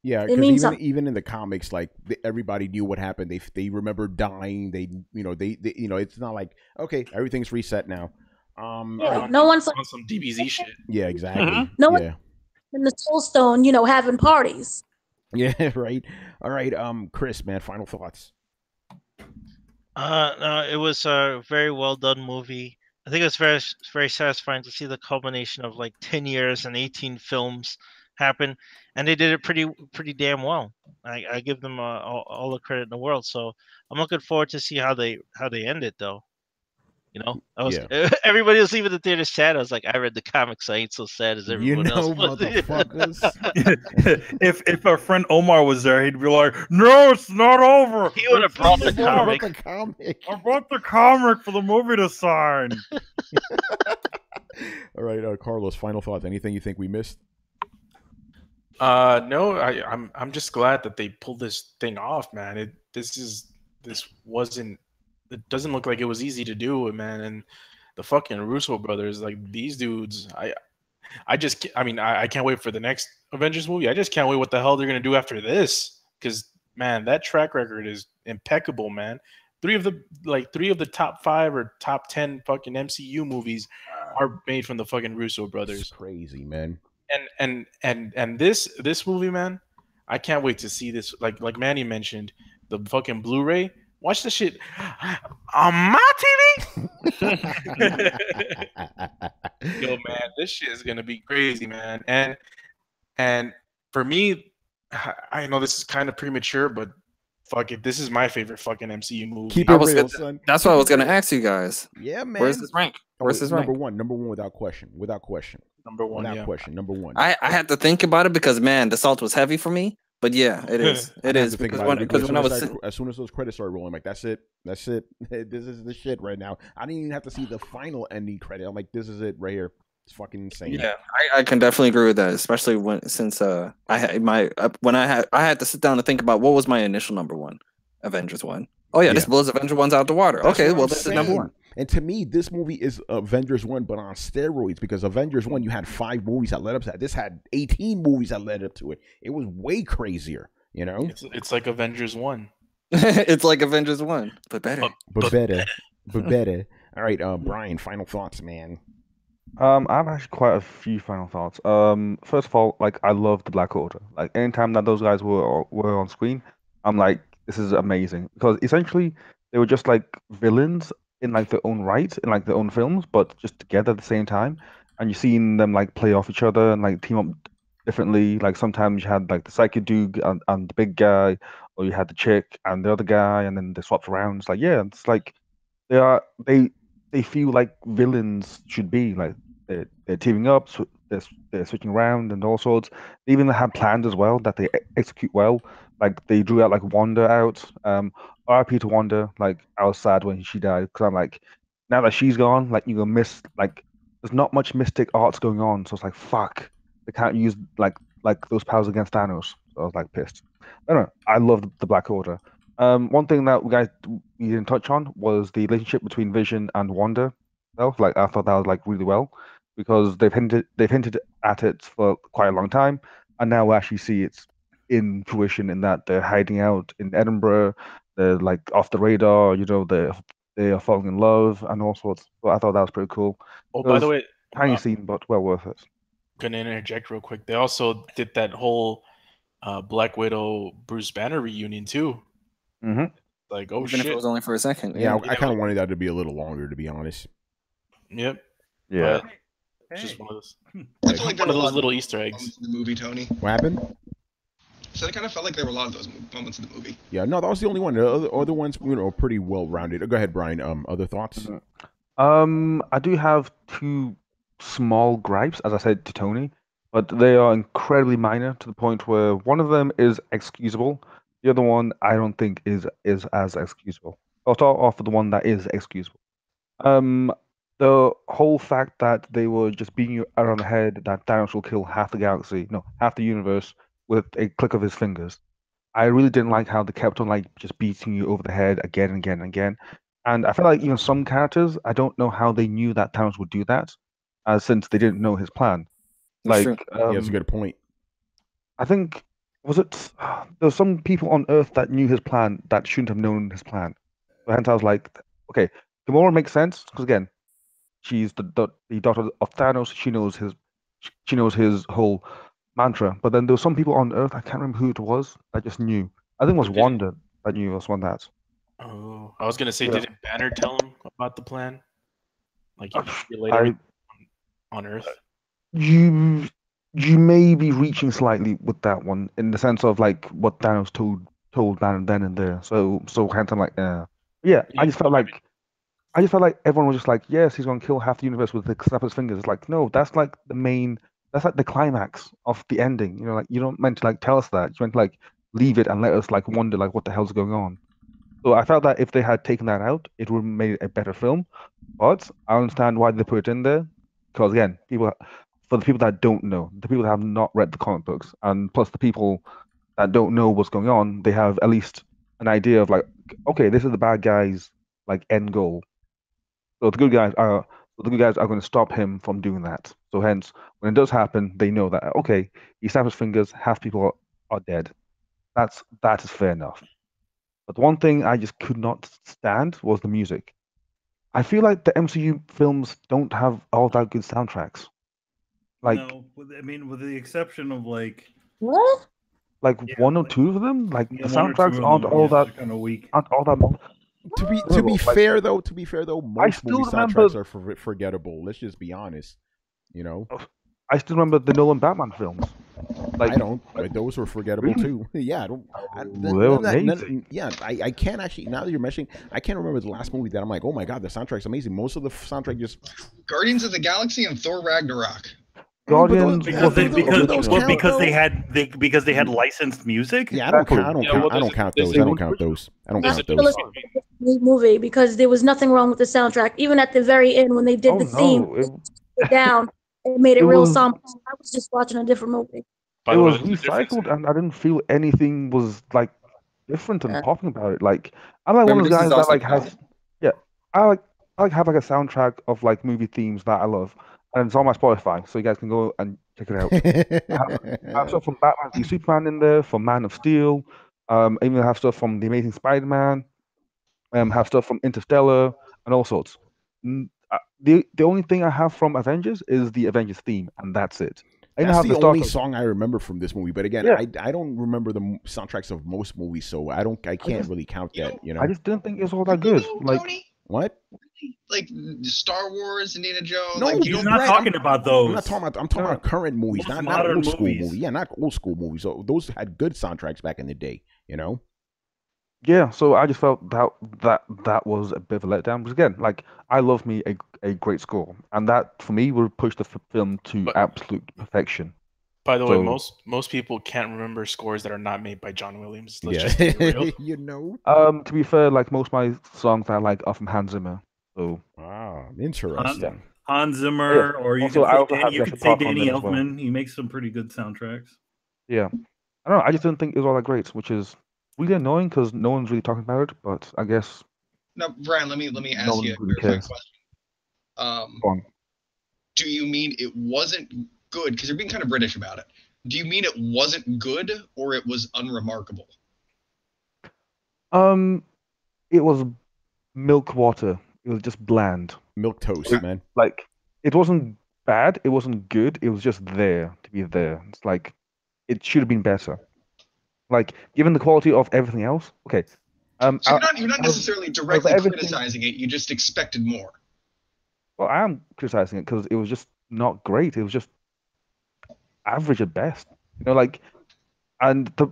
Yeah, It because means even something. even in the comics, like everybody knew what happened. They remember dying. They it's not like okay, everything's reset now. Yeah, All right. no one's like On some DBZ shit. Yeah, exactly. no one Yeah, in the Soul Stone, having parties. yeah, right. All right. Chris, man, final thoughts. No, it was a very well done movie. I think it was very satisfying to see the culmination of like 10 years and 18 films happen, and they did it pretty damn well. I give them all the credit in the world. So I'm looking forward to see how they end it though. I was Yeah. everybody was leaving the theater sad. I was like, I read the comics, I ain't so sad as everyone else. Motherfuckers. If our friend Omar was there, he'd be like, "No, it's not over. He would have It's brought the still on. comic. The comic. I brought the comic for the movie to sign." All right, Carlos, final thoughts. Anything you think we missed? No, I'm just glad that they pulled this thing off, man. This wasn't. It doesn't look like it was easy to do, man. And the fucking Russo brothers, like these dudes, I can't wait for the next Avengers movie. I just can't wait what the hell they're gonna do after this, because man, that track record is impeccable, man. Three of the top 5 or top 10 fucking MCU movies are made from the fucking Russo It's brothers. crazy, man. And this movie, man, I can't wait to see this. Like Manny mentioned, the fucking Blu-ray. Watch the shit on my TV. Yo, man, this shit is gonna be crazy, man. And for me, I know this is kind of premature, but fuck it, this is my favorite fucking MCU movie. Keep it real, son. That's what I was gonna ask you guys. Yeah, man. Where's his rank? Where's his rank? Number one, without question. Without question. Number one, Without yeah. question. Number one. I had to think about it because man, the salt was heavy for me. But yeah, it is. I It have is to think because about it when I was as soon as those credits started rolling, I'm like, that's it. This is the shit right now. I didn't even have to see the final ending credit. I'm like, this is it right here. It's fucking insane. yeah, I can definitely agree with that, especially since I had I had to sit down and think about what was my initial number one, Avengers 1. Oh yeah, this blows Avengers 1's out the water. That's Okay, what well I'm this saying. is number one. And to me, this movie is Avengers 1, but on steroids, because Avengers 1, you had 5 movies that led up to that. This had 18 movies that led up to it. It was way crazier, you know? It's like Avengers 1. It's like Avengers 1, but better. But better. But better. All right, Brian, final thoughts, man. I have actually quite a few final thoughts. First of all, like I love the Black Order. Like anytime that those guys were on screen, I'm like, this is amazing because essentially they were just like villains in like their own right, in like their own films, but just together at the same time. And you're seeing them like play off each other and like team up differently. Like sometimes you had like the psychic dude and the big guy, or you had the chick and the other guy, and then they swapped around. It's like yeah, it's like they are they feel like villains should be like they're teaming up, they're switching around and all sorts. They even have plans as well that they execute well. Like they drew out like Wanda out. RIP to Wanda. Like I was sad when she died because I'm like, now that she's gone, like you're gonna miss like there's not much mystic arts going on. So it's like fuck, they can't use like those powers against Thanos. So I was like pissed. I don't know. I love the Black Order. One thing that we didn't touch on was the relationship between Vision and Wanda. Like I thought that was like really well because they've hinted at it for quite a long time, and now we actually see it's in fruition in that they're hiding out in Edinburgh, they're like off the radar, they are falling in love and all sorts. So I thought that was pretty cool. Oh, It by the was way, tiny scene, but well worth it. gonna interject real quick. They also did that whole Black Widow Bruce Banner reunion too. Mm-hmm. Like, oh Even if it shit. was only for a second. Yeah, I kind of wanted that to be a little longer, to be honest. Yep. Yeah. It's just Hey. one of those I feel like there one were of a those lot little of Easter eggs. moments in the movie, Tony. What happened? So I kind of felt like there were a lot of those moments in the movie. Yeah, no, that was the only one. The other ones, pretty well rounded. Go ahead, Brian. Other thoughts? I do have two small gripes, as I said to Tony, but they are incredibly minor to the point where one of them is excusable. The other one I don't think is as excusable. I'll start off with the one that is excusable. Um, the whole fact that they were just beating you around the head that Thanos will kill half the galaxy, no, half the universe with a click of his fingers. I really didn't like how they kept on like just beating you over the head again and again and again. And I feel like even some characters, I don't know how they knew that Thanos would do that, since they didn't know his plan. That's Like, true. Yeah, that's a good point. I think was it there were some people on Earth that knew his plan that shouldn't have known his plan. So hence I was like, okay, Gamora makes sense because again, she's the daughter of Thanos. She knows his whole mantra. But then there were some people on Earth, I can't remember who it was, that just knew. I think it was But did- Wanda that knew it was one that. Oh, I was gonna say, Yeah. didn't Banner tell him about the plan? Like Uh, later on Earth. You you may be reaching slightly with that one in the sense of like what Thanos told then and there. So hence I'm like, yeah. I just felt like everyone was just like, yes, he's gonna kill half the universe with the snap of his fingers. It's like, no, that's like that's like the climax of the ending. You know, like you don't meant to like tell us that. You meant to like leave it and let us like wonder like what the hell's going on. So I felt that if they had taken that out, it would have made it a better film. But I understand why they put it in there, because again, for the people that don't know, the people that have not read the comic books, and plus the people that don't know what's going on, they have at least an idea of like, okay, this is the bad guy's like end goal. So the good guys are going to stop him from doing that. So hence, when it does happen, they know that okay, he snaps his fingers, half people are dead. That is fair enough. But one thing I just could not stand was the music. I feel like the MCU films don't have all that good soundtracks. Like No, I mean, with the exception of like What? Yeah, one or like- two of them, like yeah, the one or two soundtracks of aren't them, all yeah, that kind of weak. aren't all that. To be Like- fair though, most still movie remember- soundtracks are forgettable. Let's just be honest. You know, I still remember the Nolan Batman films. Like I don't. Those were forgettable Really? too. Yeah, I don't. they were amazing. I can't actually. Now that you're mentioning, I can't remember the last movie that I'm like, oh my god, the soundtrack's amazing. Most of the soundtrack just Guardians of the Galaxy and Thor Ragnarok. Guardians Because they wasn't original. because they had licensed music. yeah. I don't Exactly. count. I don't Yeah, count. well, I don't count there's those. a- I don't count those. I don't There's count a those. Movie because there was nothing wrong with the soundtrack. Even at the very end when they did Oh the theme no, it down, it made it, It real was- somber. I was just watching a different movie. By it the way, was there's a difference recycled, and I didn't feel anything was like different and Yeah. popping about it. Like I'm like one Remember, of this those is guys that also like has I like have like a soundtrack of like movie themes that I love, and it's on my Spotify, so you guys can go and check it out. I have stuff from Batman v Superman in there, from Man of Steel. Even have stuff from The Amazing Spider-Man. Have stuff from Interstellar and all sorts. The only thing I have from Avengers is the Avengers theme, and that's it. I even That's have the start only of- song I remember from this movie. But again, Yeah. I don't remember the soundtracks of most movies, so I can't just- really count You that. know, You know I just didn't think it was all that good. Really, Like Tony? what? Like Star Wars, Indiana Jones. No, like, He's you don't not Brett, talking about those. I'm not talking about. I'm talking about current movies, Most not modern old school movies. movies. Yeah, not old school movies. So those had good soundtracks back in the day. You know. yeah, so I just felt that was a bit of a letdown. Because again, like I love me a great score, and that for me would push the film to But- absolute perfection. By the way, So- most people can't remember scores that are not made by John Williams. Let's Yeah. just be real. You know. To be fair, like most of my songs I like are from Hans Zimmer. So Ah, interesting. Hans Zimmer, or you Also, I could also say, have you Jurassic could say Park on Danny there as well. Elfman. He makes some pretty good soundtracks. yeah, I don't know. I just didn't think it was all that great, which is really annoying because no one's really talking about it. But I guess No, Brian. Let me ask No one you a really clarifying cares. question. go on. Do you mean it wasn't good? Because you're being kind of British about it. Do you mean it wasn't good or it was unremarkable? It was milk water. It was just bland. Milk toast, man. Like it wasn't bad. It wasn't good. It was just there to be there. It's like it should have been better. Like given the quality of everything else. Okay. So I- you're not I- necessarily directly everything- criticizing it. You just expected more. Well, I am criticizing it because it was just not great. It was just average at best. You know, like, and the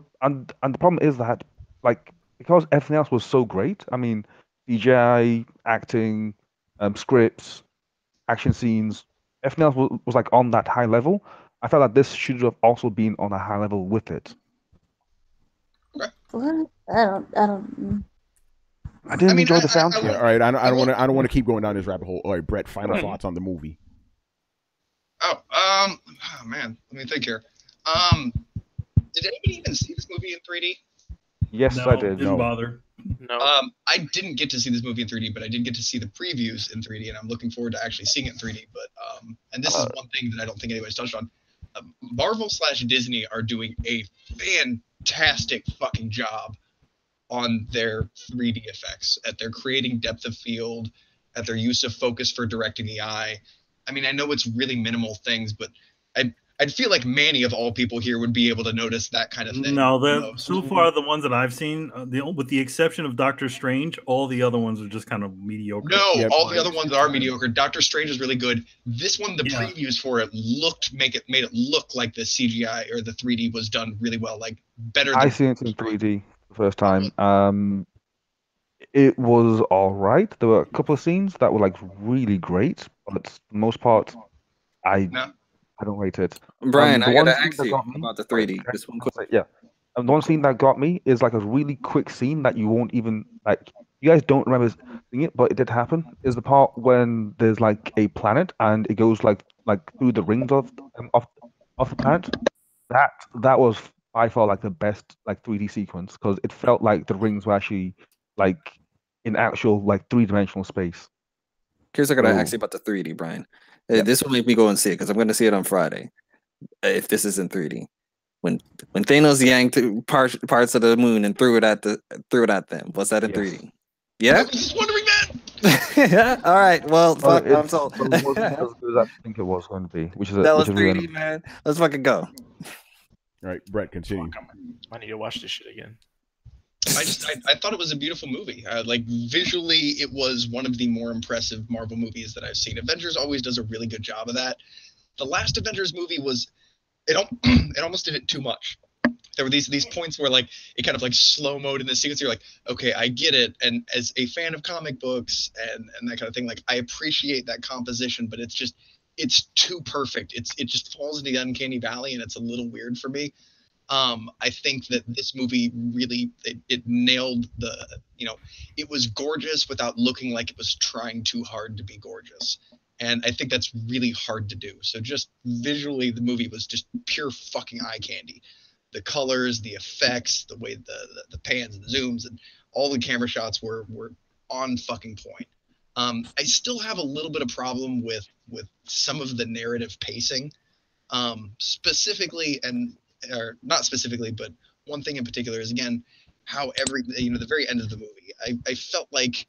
problem is that, like, because everything else was so great. I mean, CGI, acting, scripts, action scenes, everything else was like on that high level. I felt like this should have also been on a high level with it. What? I don't. I didn't enjoy the Yeah, soundtrack. all right. I don't want to keep going down this rabbit hole. All right, Brett. Final thoughts on the movie. Oh man, let me think here. Did anybody even see this movie in 3D? Yes, No, I did. didn't No. bother. No. I didn't get to see this movie in 3D, but I did get to see the previews in 3D, and I'm looking forward to actually seeing it in 3D. But and this is one thing that I don't think anybody's touched on. Marvel/Disney are doing a fantastic fucking job on their 3D effects, at their creating depth of field, at their use of focus for directing the eye. I mean, I know it's really minimal things, but I'd feel like Manny of all people here would be able to notice that kind of thing. No, you the know? so far the ones that I've seen, with the exception of Doctor Strange, all the other ones are just kind of mediocre. No, Yep. all the other ones are mediocre. Doctor Strange is really good. This one, the Yeah. previews for it made it look like the CGI or the 3D was done really well, like better than I seen it in 3D the first time. It was all right. There were a couple of scenes that were like really great, but for the most part, I No. I don't rate it. Brian, The I one gotta scene ask that you got me, about the sorry, 3D. can I- Just one I'll quick. say- yeah. And the one scene that got me is like a really quick scene that you won't even like. You guys don't remember seeing it, but it did happen. Is the part when there's like a planet and it goes like through the rings of the planet. That was by far like the best like 3D sequence because it felt like the rings were actually like in actual like three-dimensional space. Here's what I gotta So ask you about the 3D, Brian. yeah. This will make me go and see it because I'm gonna see it on Friday. If this is in 3D, when Thanos yanked parts of the moon and threw it at them, was that in Yes. 3D? I Yeah. was just wondering that. Yeah. All right. Well, fuck. I'm sold. But it wasn't as good as I think it was going to be, which is That was which is really 3D, man. Let's fucking go. All right, Brett. Continue. I need to watch this shit again. I thought it was a beautiful movie. Like visually, it was one of the more impressive Marvel movies that I've seen. Avengers always does a really good job of that. The last Avengers movie it almost did it too much. There were these points where like it kind of like slow mode in the sequence. You're like, okay, I get it. And as a fan of comic books and that kind of thing, like I appreciate that composition, but it's too perfect. It just falls into the uncanny valley, and it's a little weird for me. I think that this movie really it nailed it was gorgeous without looking like it was trying too hard to be gorgeous. And I think that's really hard to do. So just visually, the movie was just pure fucking eye candy. The colors, the effects, the way the pans and the zooms, and all the camera shots were on fucking point. I still have a little bit of problem with some of the narrative pacing, specifically, or not specifically, but one thing in particular is again how the very end of the movie, I felt like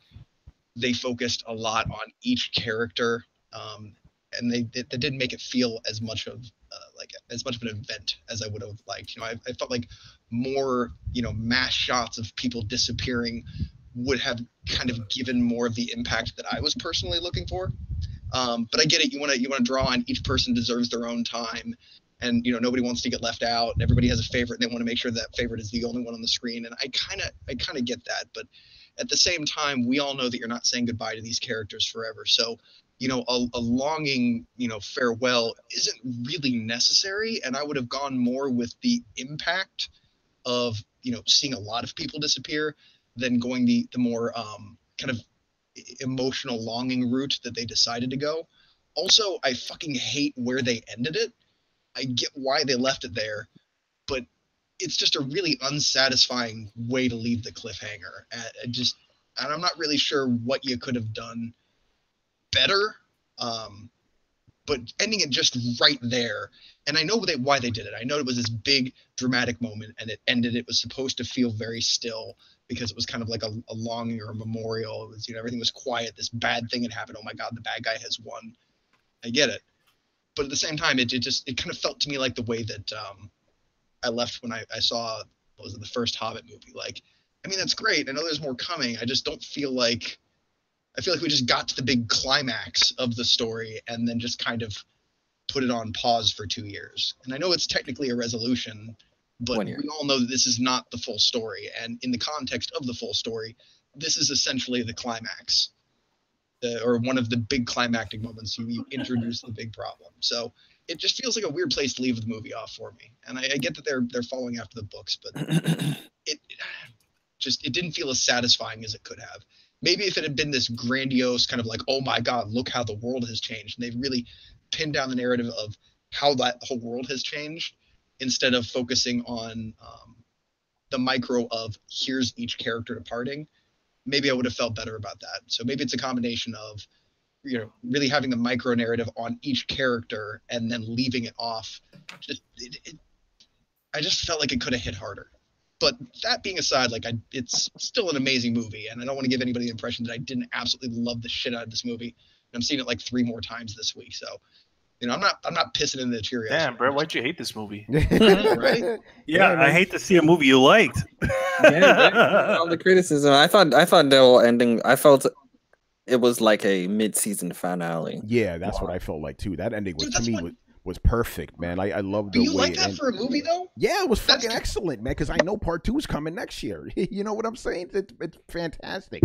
they focused a lot on each character, and they didn't make it feel as much of as much of an event as I would have liked. I felt like more mass shots of people disappearing would have kind of given more of the impact that I was personally looking for. But I get it. You want to draw on each person deserves their own time, and nobody wants to get left out, and everybody has a favorite, and they want to make sure that favorite is the only one on the screen. And I kind of get that, but at the same time, we all know that you're not saying goodbye to these characters forever. So, a longing, farewell isn't really necessary. And I would have gone more with the impact of, seeing a lot of people disappear than going the more kind of emotional longing route that they decided to go. Also, I fucking hate where they ended it. I get why they left it there, but it's just a really unsatisfying way to leave the cliffhanger. And I'm not really sure what you could have done better. But ending it just right there, and I know why they did it. I know it was this big dramatic moment, and it was supposed to feel very still because it was kind of like a longing or a memorial. It was, everything was quiet. This bad thing had happened. Oh my God, the bad guy has won. I get it, but at the same time, it kind of felt to me like the way that I left when I saw the first Hobbit movie. Like, I mean, that's great. I know there's more coming. I just don't feel like. I feel like we just got to the big climax of the story and then just kind of put it on pause for 2 years. And I know it's technically a resolution, but 1 year. we all know that this is not the full story. And in the context of the full story, this is essentially the climax, or one of the big climactic moments. You introduce the big problem. So it just feels like a weird place to leave the movie off for me. And I get that they're following after the books, but it didn't feel as satisfying as it could have. Maybe if it had been this grandiose kind of like, oh my God, look how the world has changed. And they've really pinned down the narrative of how that whole world has changed instead of focusing on the micro of here's each character departing. Maybe I would have felt better about that. So maybe it's a combination of, really having the micro narrative on each character and then leaving it off. I just felt like it could have hit harder. But that being aside, it's still an amazing movie, and I don't want to give anybody the impression that I didn't absolutely love the shit out of this movie. And I'm seeing it like 3 more times this week, so I'm not pissing in the Cheerios. Damn, bro, why'd you hate this movie? Right? Yeah, I hate to see a movie you liked. All the criticism. I thought the whole ending. I felt it was like a mid-season finale. Yeah, that's what I felt like too. That ending was, to me, was perfect, man. I love the way. You like that for a movie, though? Yeah, it was fucking excellent, man. Because I know part 2 is coming next year. You know what I'm saying? It's fantastic.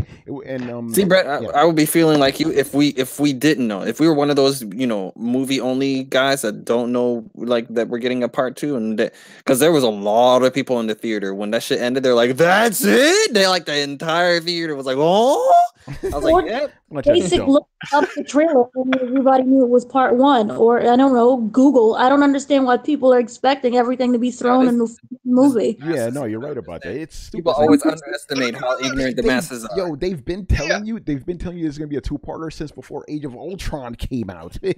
See, Brett, I would be feeling like you if we didn't know, if we were one of those movie only guys that don't know like that we're getting a part 2, and because there was a lot of people in the theater when that shit ended. They're like, "That's it." They like the entire theater was like, "Oh." I was like, "Yep." Basic look up the trailer and everybody knew it was part 1, or I don't know, Google. I don't understand why people are expecting everything to be thrown in the movie. Yeah, no, you're right about that. It's stupid. People always underestimate how ignorant the masses are. Yo, they've been telling you there's gonna be a 2-parter since before Age of Ultron came out. It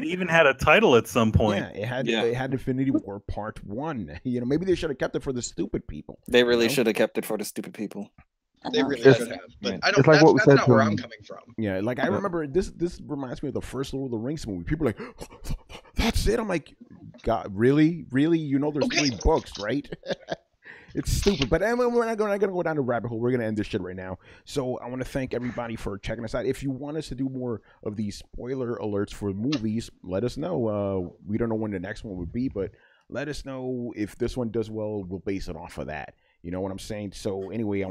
even had a title at some point. Yeah, it had Infinity War Part 1. Maybe they should have kept it for the stupid people. They really should have kept it for the stupid people. They really should have, but I don't. It's like what we that's said not where I'm coming from. Yeah, like I remember this reminds me of the first Lord of the Rings movie. People are like, oh, that's it. I'm like, God, really? There's 3 books, right? It's stupid, but we're not gonna go down the rabbit hole. We're gonna end this shit right now. So I want to thank everybody for checking us out. If you want us to do more of these spoiler alerts for movies, let us know. We don't know when the next one would be, but let us know. If this one does well, we'll base it off of that. You know what I'm saying? So anyway,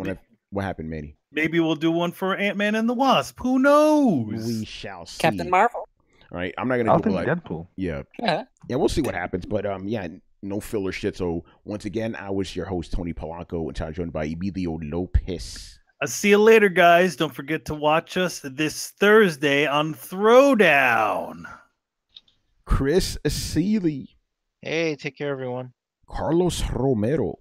what happened, Manny? Maybe we'll do one for Ant-Man and the Wasp. Who knows? We shall see. Captain Marvel. All right, I'm not gonna do like Deadpool. Yeah, we'll see what happens. But no filler shit. So once again, I was your host Tony Polanco, and I'm joined by Emilio Lopez. I'll see you later, guys. Don't forget to watch us this Thursday on Throwdown. Chris Seeley. Hey, take care, everyone. Carlos Romero.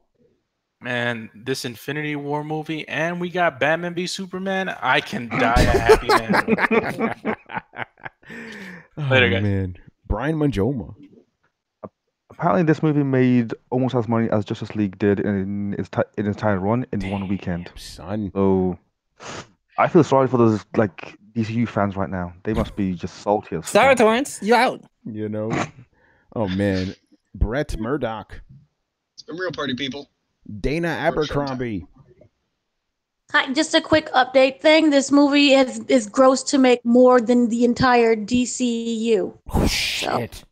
Man, this Infinity War movie, and we got Batman v Superman. I can die a happy man. Later, guys. Man. Brian Manjoma. Apparently, this movie made almost as money as Justice League did in its entire run in one weekend. Son. So, I feel sorry for those DCU fans right now. They must be just salty as Sorry, fuck. Torrance, you out. Oh man, Brett Murdoch. It's been real, party people. Dana Abercrombie. Hi, just a quick update thing. This movie is gross to make more than the entire DCU. Oh shit.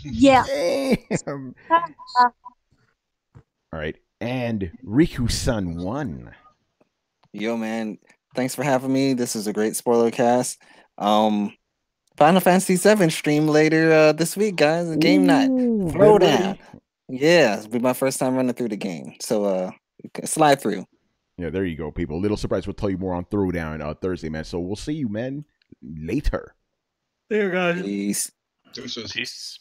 Yeah. Damn. All right, and Riku-san 1. Yo, man, thanks for having me. This is a great spoiler cast. Final Fantasy VII stream later this week, guys. The game night. Throwdown. Yeah, it'll be my first time running through the game. So slide through. Yeah, there you go, people. Little surprise. We'll tell you more on Throwdown Thursday, man. So we'll see you, man, later. There, guys. Peace. Deuces. Peace.